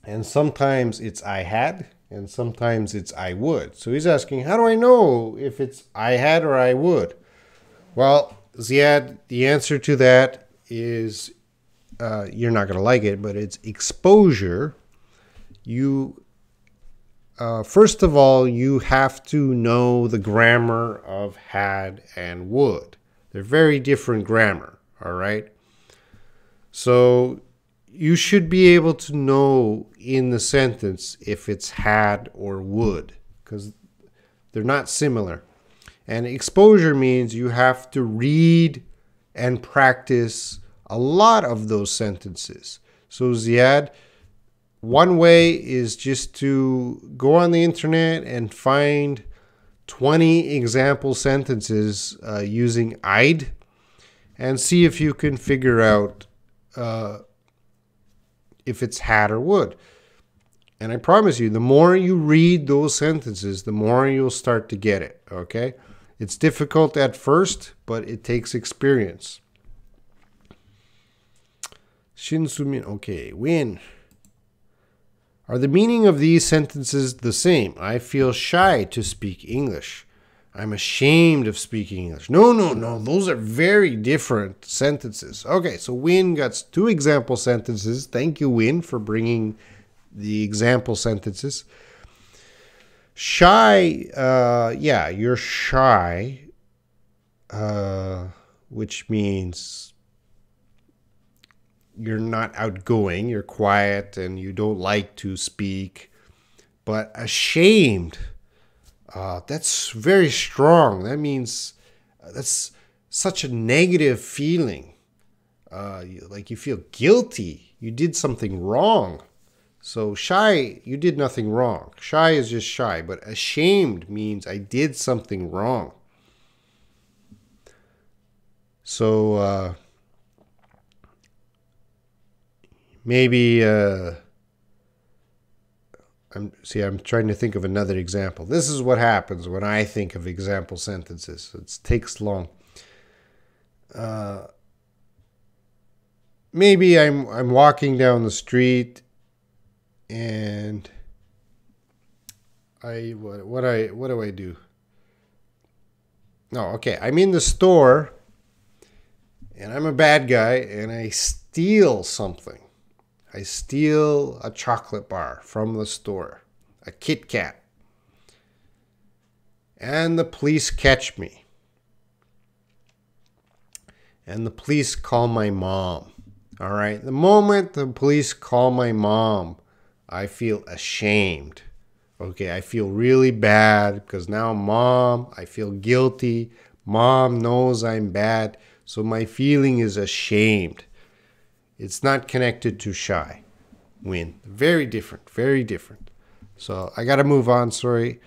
And sometimes it's I had, and sometimes it's I would. So he's asking, how do I know if it's I had or I would? Well, Ziad, the answer to that is, you're not going to like it, but it's exposure. First of all, you have to know the grammar of had and would. They're very different grammar. All right. So you should be able to know in the sentence if it's had or would, because they're not similar. And exposure means you have to read and practice a lot of those sentences. So Ziad, one way is just to go on the internet and find 20 example sentences using I'd, and see if you can figure out if it's had or would. And I promise you, the more you read those sentences, the more you'll start to get it, okay? It's difficult at first, but it takes experience. Shinsumin, okay, win. Are the meaning of these sentences the same? I feel shy to speak English. I'm ashamed of speaking English. No. Those are very different sentences. Okay, so Win got 2 example sentences. Thank you, Win, for bringing the example sentences. Shy, yeah, you're shy, which means you're not outgoing. You're quiet and you don't like to speak. But ashamed, that's very strong. That means that's such a negative feeling. Like you feel guilty. You did something wrong. So shy, you did nothing wrong. Shy is just shy. But ashamed means I did something wrong. So maybe I'm trying to think of another example. This is what happens when I think of example sentences. It takes long. Maybe I'm walking down the street and what do I do? No, okay. I'm in the store and I'm a bad guy and I steal something. I steal a chocolate bar from the store, a Kit Kat. And the police catch me. And the police call my mom. All right. The moment the police call my mom, I feel ashamed. Okay. I feel really bad because now mom, I feel guilty. Mom knows I'm bad. So my feeling is ashamed. It's not connected to shy. Win. Very different. Very different. So I got to move on. Sorry.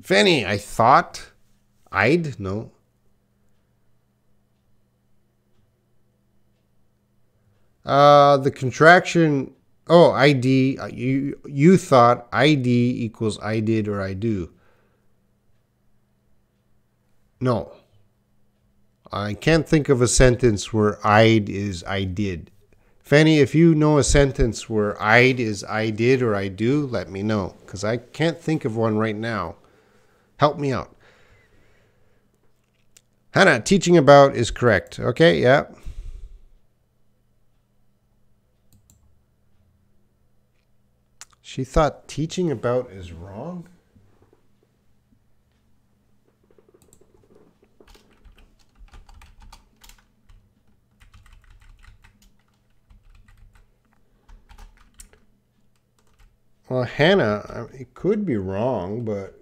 Fanny, I thought I'd no. The contraction. Oh, ID. You thought ID equals I did or I do. No. I can't think of a sentence where I'd is I did. Fanny, if you know a sentence where I'd is I did or I do, let me know. Because I can't think of one right now. Help me out. Hannah, teaching about is correct. Okay, yeah. She thought teaching about is wrong? Well, Hannah, it could be wrong, but...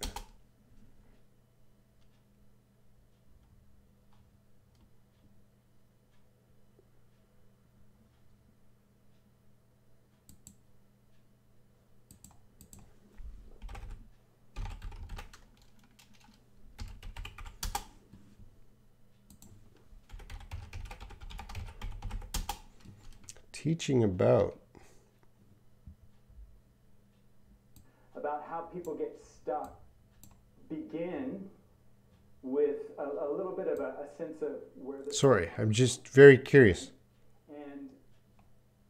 Teaching about how people get stuck begin with a little bit of a sense of where the... Sorry, I'm just very curious. And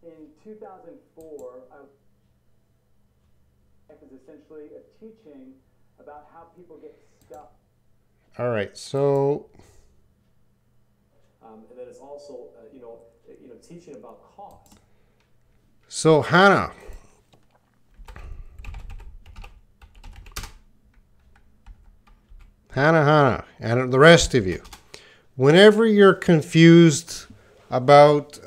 in 2004, I was essentially a teaching about how people get stuck. All right, so... and then it's also, teaching about cost. So, Hannah... Hannah, and the rest of you, whenever you're confused about,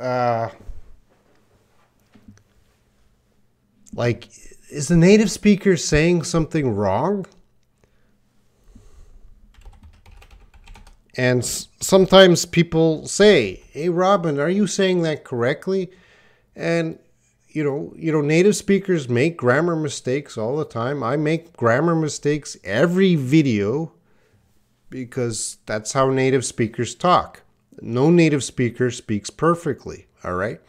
like, is the native speaker saying something wrong? And sometimes people say, hey, Robin, are you saying that correctly? And, native speakers make grammar mistakes all the time. I make grammar mistakes every video, because that's how native speakers talk. No native speaker speaks perfectly, all right?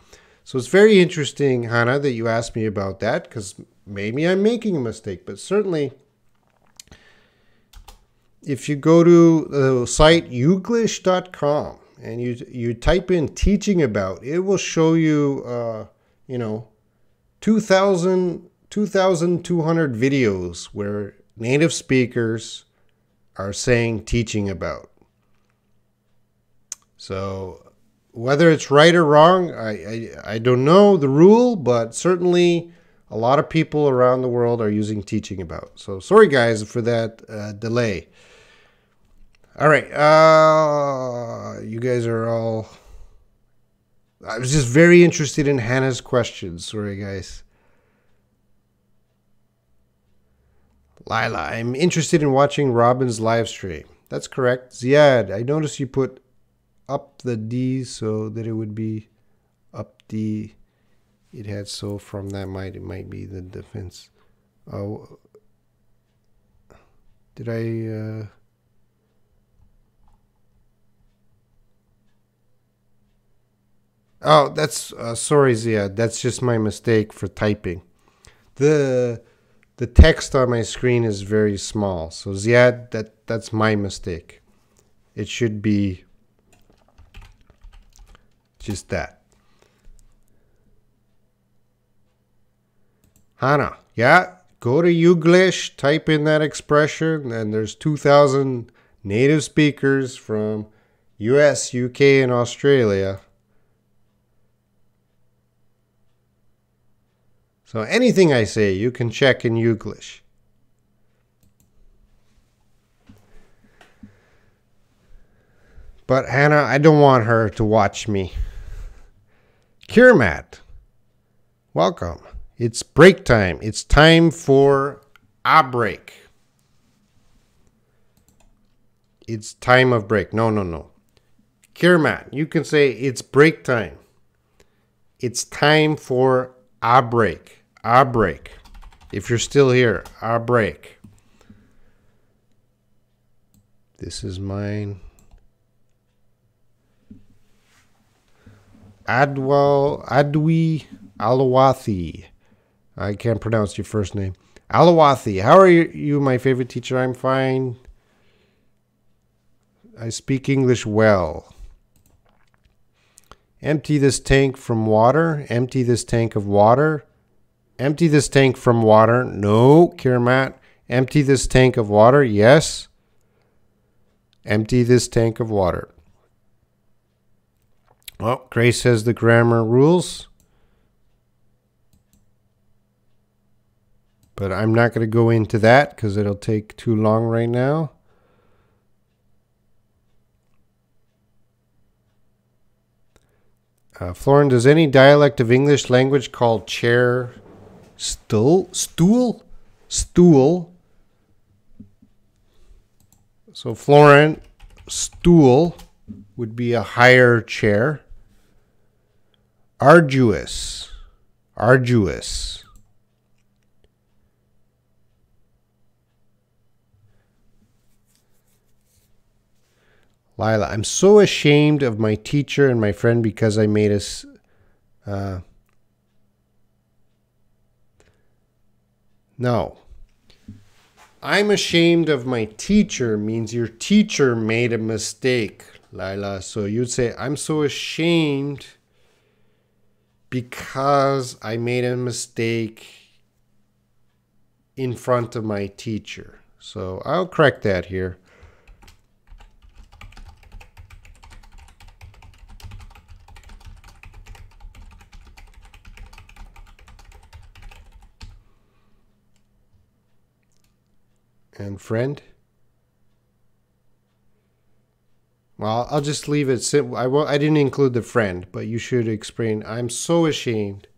So it's very interesting, Hannah, that you asked me about that, because maybe I'm making a mistake, but certainly if you go to the site youglish.com and you type in teaching about, it will show you, 2,200 videos where native speakers are saying teaching about. So whether it's right or wrong, I don't know the rule, but certainly a lot of people around the world are using teaching about. So sorry guys for that delay. All right, you guys are all... I was just very interested in Hannah's questions. Sorry guys. Lila, I'm interested in watching Robin's live stream. That's correct. Ziad, I noticed you put up the D so that it would be up D. It had so from that it might be the defense. Oh, did I... Oh, that's sorry, Ziad. That's just my mistake for typing. The text on my screen is very small. So Ziad, that's my mistake. It should be just that. Hannah, yeah, go to Youglish, type in that expression, and there's 2,000 native speakers from US, UK, and Australia. So anything I say, you can check in Youglish. But Hannah, I don't want her to watch me. Kirmat, welcome. It's break time. It's time for a break. It's time of break. No. Kirmat, you can say it's break time. It's time for a break. A break. If you're still here, a break. This is mine. Adwi Alawathi. I can't pronounce your first name. Alawathi. How are you, my favorite teacher? I'm fine. I speak English well. Empty this tank from water. Empty this tank of water. Empty this tank from water. No, Kirmat. Empty this tank of water. Yes. Empty this tank of water. Well, Grace has the grammar rules. But I'm not going to go into that because it'll take too long right now. Florin, does any dialect of English language called chair stool? Stool. So Florin, stool would be a higher chair. Arduous. Lila, I'm so ashamed of my teacher and my friend because I made us... No. I'm ashamed of my teacher means your teacher made a mistake, Lila. So you'd say, I'm so ashamed because I made a mistake in front of my teacher. So I'll correct that here. And friend? Well, I'll just leave it simple. I didn't include the friend, but you should explain. I'm so ashamed.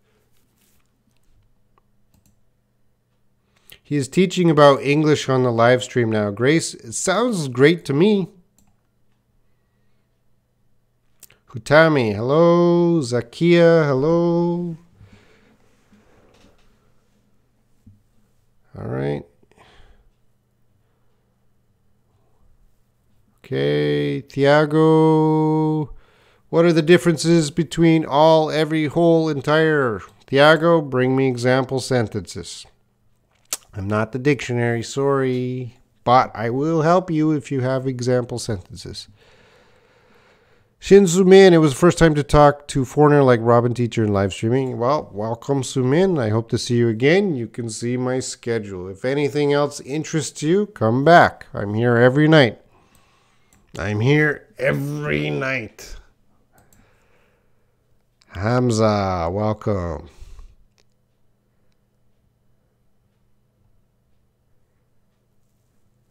He is teaching about English on the live stream now. Grace, it sounds great to me. Hutami, hello. Zakia, hello. All right. Okay, Thiago. What are the differences between all, every, whole, entire? Thiago, bring me example sentences. I'm not the dictionary, sorry. But I will help you if you have example sentences. Shin Sumin, it was the first time to talk to foreigner like Robin teacher in live streaming. Well, welcome Sumin. I hope to see you again. You can see my schedule. If anything else interests you, come back. I'm here every night. Hamza, welcome.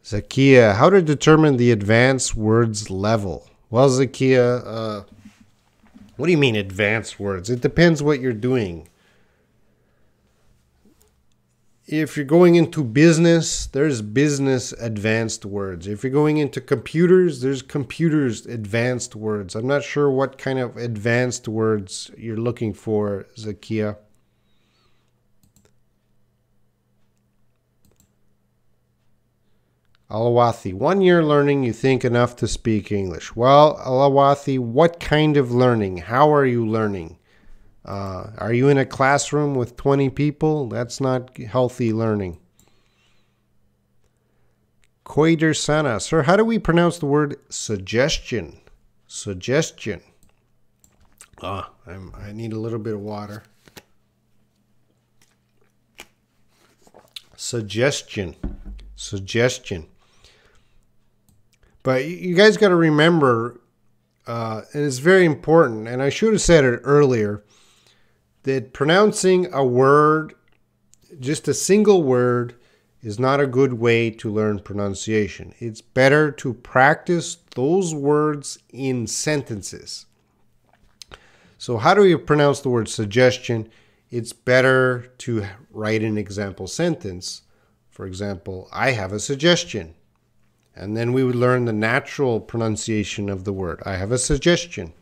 Zakia, how to determine the advanced words level? Well, Zakia, what do you mean advanced words? It depends what you're doing. If you're going into business, there's business advanced words. If you're going into computers, there's computers advanced words. I'm not sure what kind of advanced words you're looking for, Zakia. Alawathi, 1 year learning, you think enough to speak English. Well, Alawathi, what kind of learning? How are you learning? Are you in a classroom with 20 people? That's not healthy learning. Koider Sana, sir, how do we pronounce the word suggestion? Suggestion. I need a little bit of water. Suggestion. Suggestion. But you guys got to remember, and it's very important, and I should have said it earlier, that pronouncing a word, just a single word, is not a good way to learn pronunciation. It's better to practice those words in sentences. So how do you pronounce the word suggestion? It's better to write an example sentence. For example, I have a suggestion. And then we would learn the natural pronunciation of the word. I have a suggestion.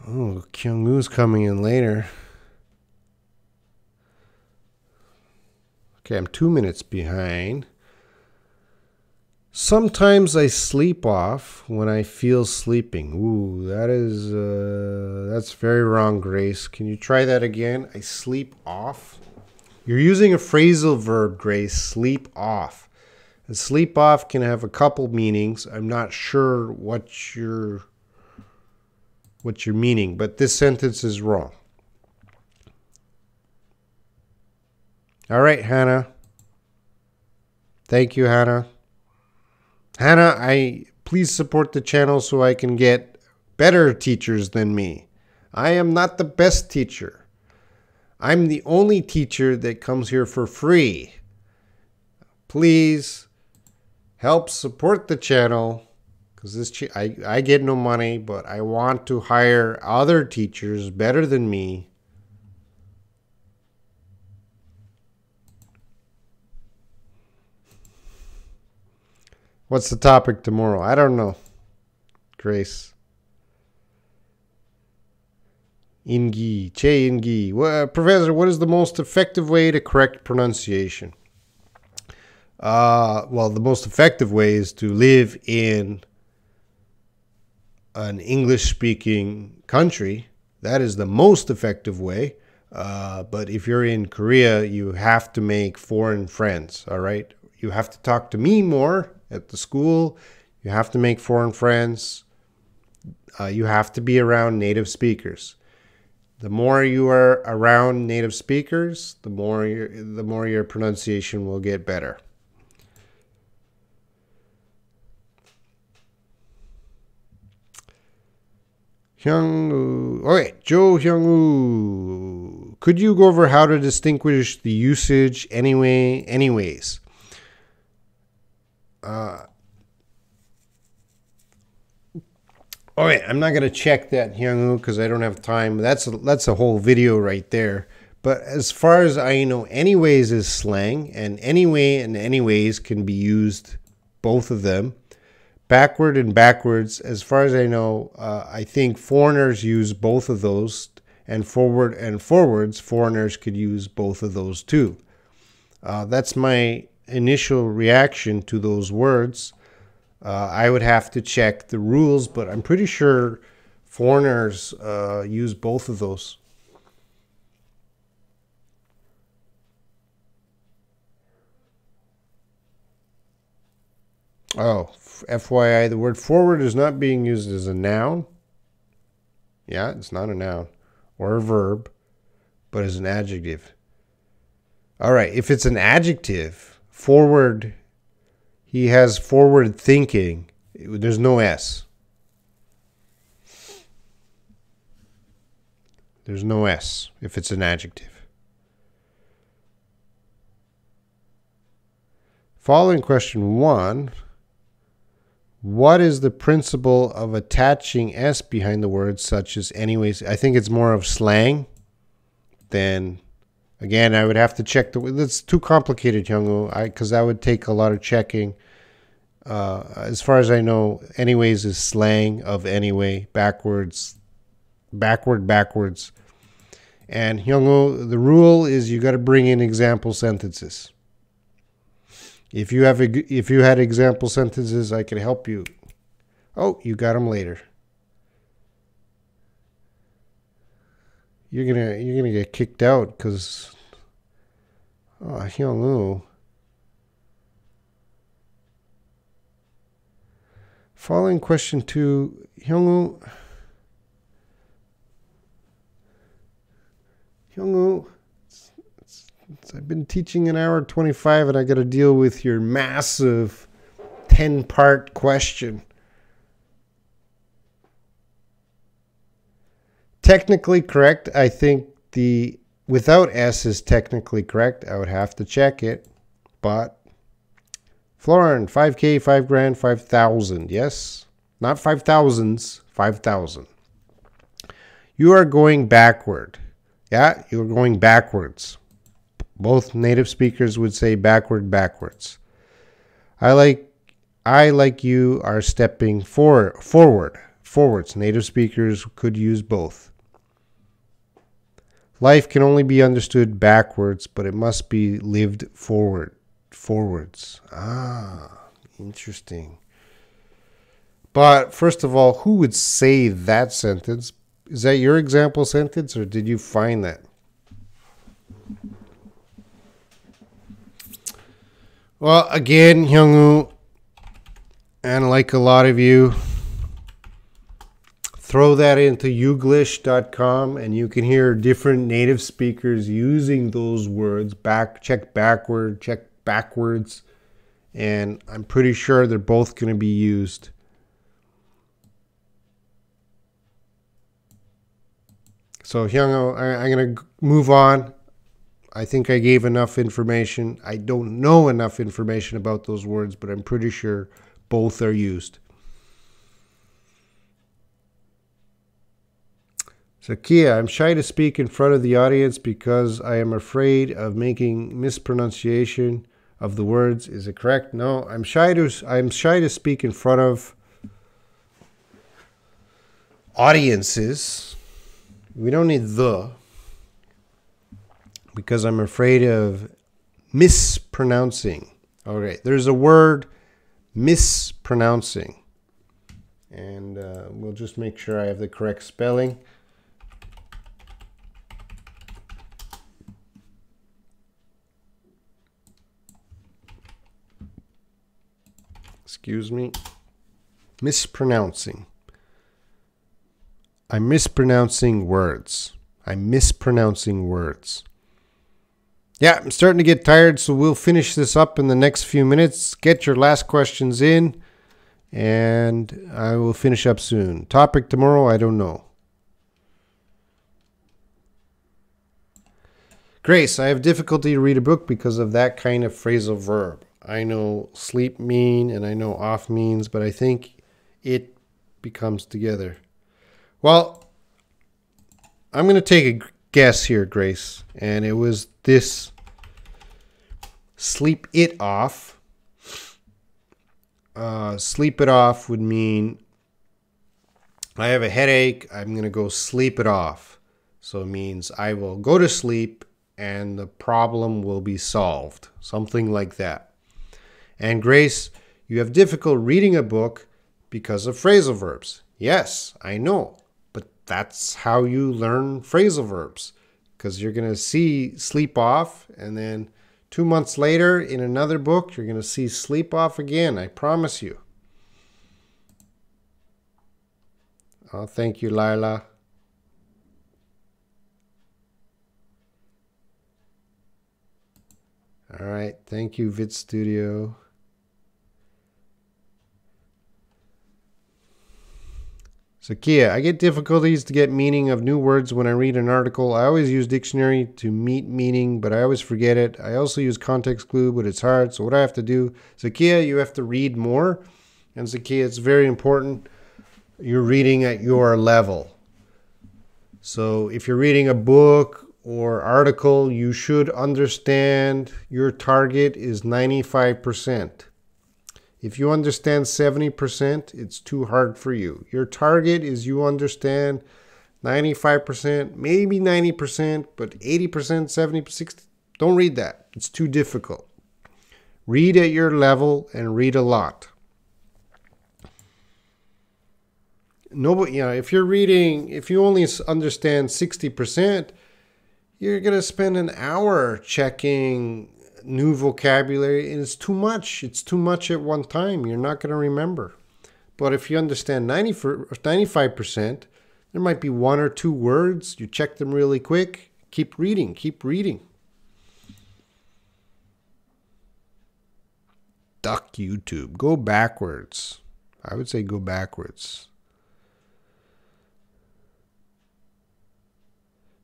Oh, Kyung-woo's coming in later. Okay, I'm 2 minutes behind. Sometimes I sleep off when I feel sleeping. Ooh, that's very wrong, Grace. Can you try that again? I sleep off. You're using a phrasal verb, Grace. Sleep off. And sleep off can have a couple meanings. I'm not sure what you're meaning, but this sentence is wrong. All right, Hannah. Thank you, Hannah. Hannah, please support the channel so I can get better teachers than me. I am not the best teacher. I'm the only teacher that comes here for free. Please help support the channel, because I get no money, but I want to hire other teachers better than me. What's the topic tomorrow? I don't know. Grace. Ingi, Che Ingi. Professor, what is the most effective way to correct pronunciation? Well, the most effective way is to live in an English-speaking country. That is the most effective way. But if you're in Korea, you have to make foreign friends, all right? You have to talk to me more at the school. You have to make foreign friends. You have to be around native speakers. The more you are around native speakers, the more your pronunciation will get better. Hyung-woo. Okay, Joe Hyung-woo. Could you go over how to distinguish the usage anyways? Okay, I'm not going to check that, Hyung-woo, because I don't have time. That's a whole video right there. But as far as I know, anyways is slang, and anyway and anyways can be used, both of them. Backward and backwards, as far as I know, I think foreigners use both of those, and forward and forwards, foreigners could use both of those too. That's my initial reaction to those words. I would have to check the rules, but I'm pretty sure foreigners use both of those. Oh, FYI, the word forward is not being used as a noun. Yeah, it's not a noun or a verb, but as an adjective. All right, if it's an adjective, forward, he has forward thinking. There's no S. There's no S if it's an adjective. Following question 1. What is the principle of attaching S behind the words such as anyways? I think it's more of slang than, again, I would have to check that's too complicated, Hyung-woo, because that would take a lot of checking. As far as I know, anyways is slang of anyway, backwards. And Hyung-woo, the rule is you got to bring in example sentences. If you had example sentences, I could help you. Oh, you got them later. You're gonna get kicked out because Hyung-woo. Following question 2, Hyung-woo. Hyung-woo, I've been teaching an hour 25 and I got to deal with your massive 10-part question. Technically correct. I think the without S is technically correct. I would have to check it. But Florin, 5K, 5 grand, 5,000. Yes? Not 5,000s, 5,000. You are going backward. Yeah, you're going backwards. Both native speakers would say backwards. I like you are stepping forwards. Native speakers could use both. Life can only be understood backwards, but it must be lived forwards. Interesting. But first of all, who would say that sentence? Is that your example sentence, or did you find that? Well, again, Hyung-woo, and like a lot of you, throw that into youglish.com and you can hear different native speakers using those words. Check backwards. And I'm pretty sure they're both going to be used. So Hyung-woo, I'm going to move on. I think I gave enough information. I don't know enough information about those words, but I'm pretty sure both are used. So Kia, I'm shy to speak in front of the audience because I am afraid of making mispronunciation of the words. Is it correct? No, I'm shy to speak in front of audiences. We don't need the, because I'm afraid of mispronouncing. Okay, there's a word mispronouncing. And we'll just make sure I have the correct spelling. Excuse me. Mispronouncing. I'm mispronouncing words. Yeah, I'm starting to get tired, so we'll finish this up in the next few minutes. Get your last questions in, and I will finish up soon. Topic tomorrow, I don't know. Grace, I have difficulty to read a book because of that kind of phrasal verb. I know sleep mean and I know off means, but I think it becomes together. Well, I'm going to take a guess here, Grace, and it was this: sleep it off. Sleep it off would mean I have a headache, I'm going to go sleep it off. So it means I will go to sleep and the problem will be solved. Something like that. And Grace, you have difficulty reading a book because of phrasal verbs. Yes, I know. But that's how you learn phrasal verbs. Because you're going to see sleep off, and then 2 months later in another book, you're going to see sleep off again. I promise you. Oh, thank you, Lila. All right. Thank you, Vid Studio. So Kia, I get difficulties to get meaning of new words when I read an article. I always use dictionary to meet meaning, but I always forget it. I also use context clue, but it's hard. So what I have to do, Zakia, you have to read more. And Zakia, it's very important. You're reading at your level. So if you're reading a book or article, you should understand your target is 95%. If you understand 70%, it's too hard for you. Your target is you understand 95%, maybe 90%, but 80%, 70%, 60%. Don't read that. It's too difficult. Read at your level and read a lot. Nobody, you know, if you're reading, if you only understand 60%, you're going to spend an hour checking new vocabulary, and it's too much. It's too much at one time. You're not going to remember. But if you understand 95%, there might be one or two words. You check them really quick. Keep reading. Keep reading. Duck YouTube. Go backwards. I would say go backwards.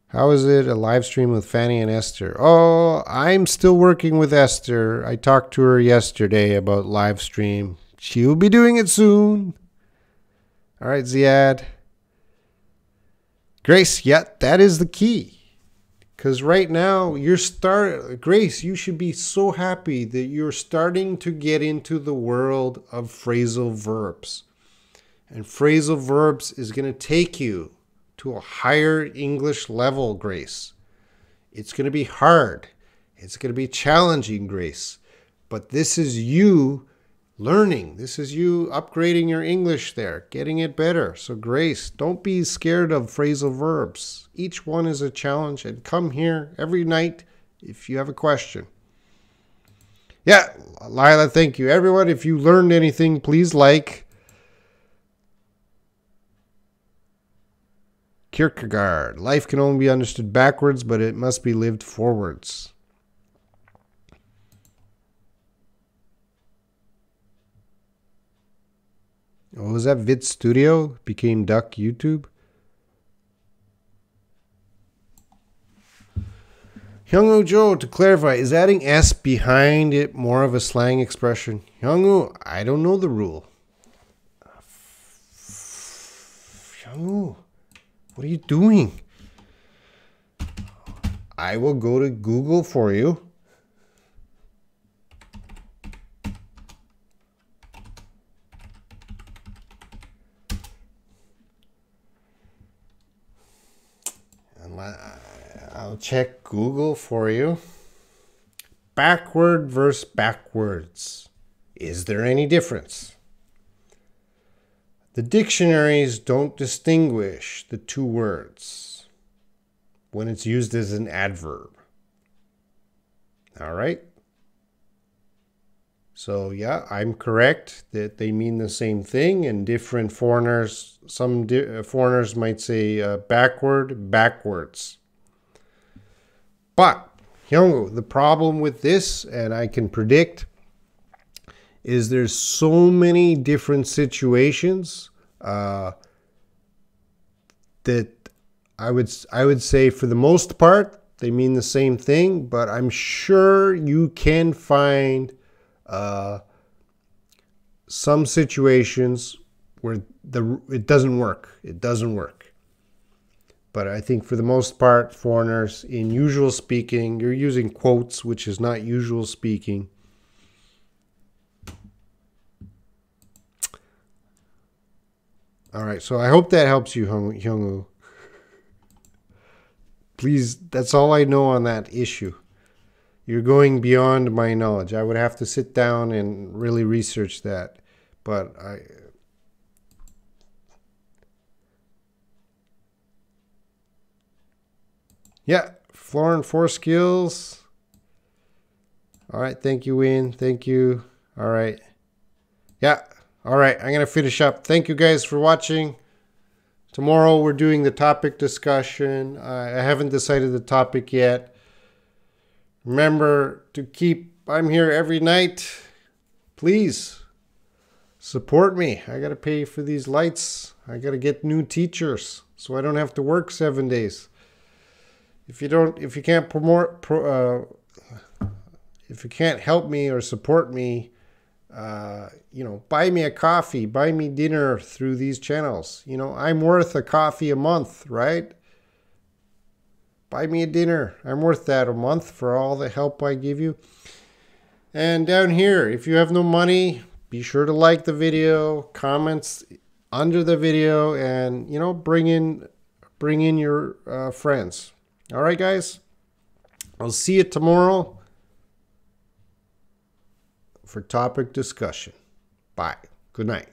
How is it a live stream with Fanny and Esther? Oh, I'm still working with Esther. I talked to her yesterday about live stream. She'll be doing it soon. All right, Ziad. Grace, yeah, that is the key. Because right now, Grace, you should be so happy that you're starting to get into the world of phrasal verbs. And phrasal verbs is going to take you to a higher English level, Grace. It's going to be hard. It's going to be challenging, Grace. But this is you learning. This is you upgrading your English there, getting it better. So, Grace, don't be scared of phrasal verbs. Each one is a challenge. And come here every night if you have a question. Yeah, Lila, thank you. Everyone, if you learned anything, please like. Kierkegaard. Life can only be understood backwards, but it must be lived forwards. Oh, was that Vid Studio? Became Duck YouTube? Hyungwoo Joe, to clarify, is adding S behind it more of a slang expression? Hyungwoo, I don't know the rule. Hyungwoo. What are you doing? I will go to Google for you. And I'll check Google for you. Backward versus backwards. Is there any difference? The dictionaries don't distinguish the two words when it's used as an adverb. All right? So, yeah, I'm correct that they mean the same thing, and different foreigners, some foreigners might say backward, backwards. But, Hyungwoo, the problem with this, and I can predict, is there's so many different situations that I would say for the most part they mean the same thing, but I'm sure you can find some situations where it doesn't work. It doesn't work. But I think for the most part, foreigners, in usual speaking, you're using quotes, which is not usual speaking. All right, so I hope that helps you, Hyungwoo. Please, that's all I know on that issue. You're going beyond my knowledge. I would have to sit down and really research that. But yeah, Florin 4 skills. All right, thank you, Win. Thank you. All right. Yeah. All right, I'm going to finish up. Thank you guys for watching. Tomorrow we're doing the topic discussion. I haven't decided the topic yet. Remember to I'm here every night. Please support me. I got to pay for these lights. I got to get new teachers so I don't have to work 7 days. If you can't if you can't help me or support me, buy me a coffee, buy me dinner through these channels. I'm worth a coffee a month, right? Buy me a dinner. I'm worth that a month for all the help I give you. And down here, if you have no money, be sure to like the video, comments under the video, and, bring in your friends. All right, guys? I'll see you tomorrow. for topic discussion. Bye. Good night.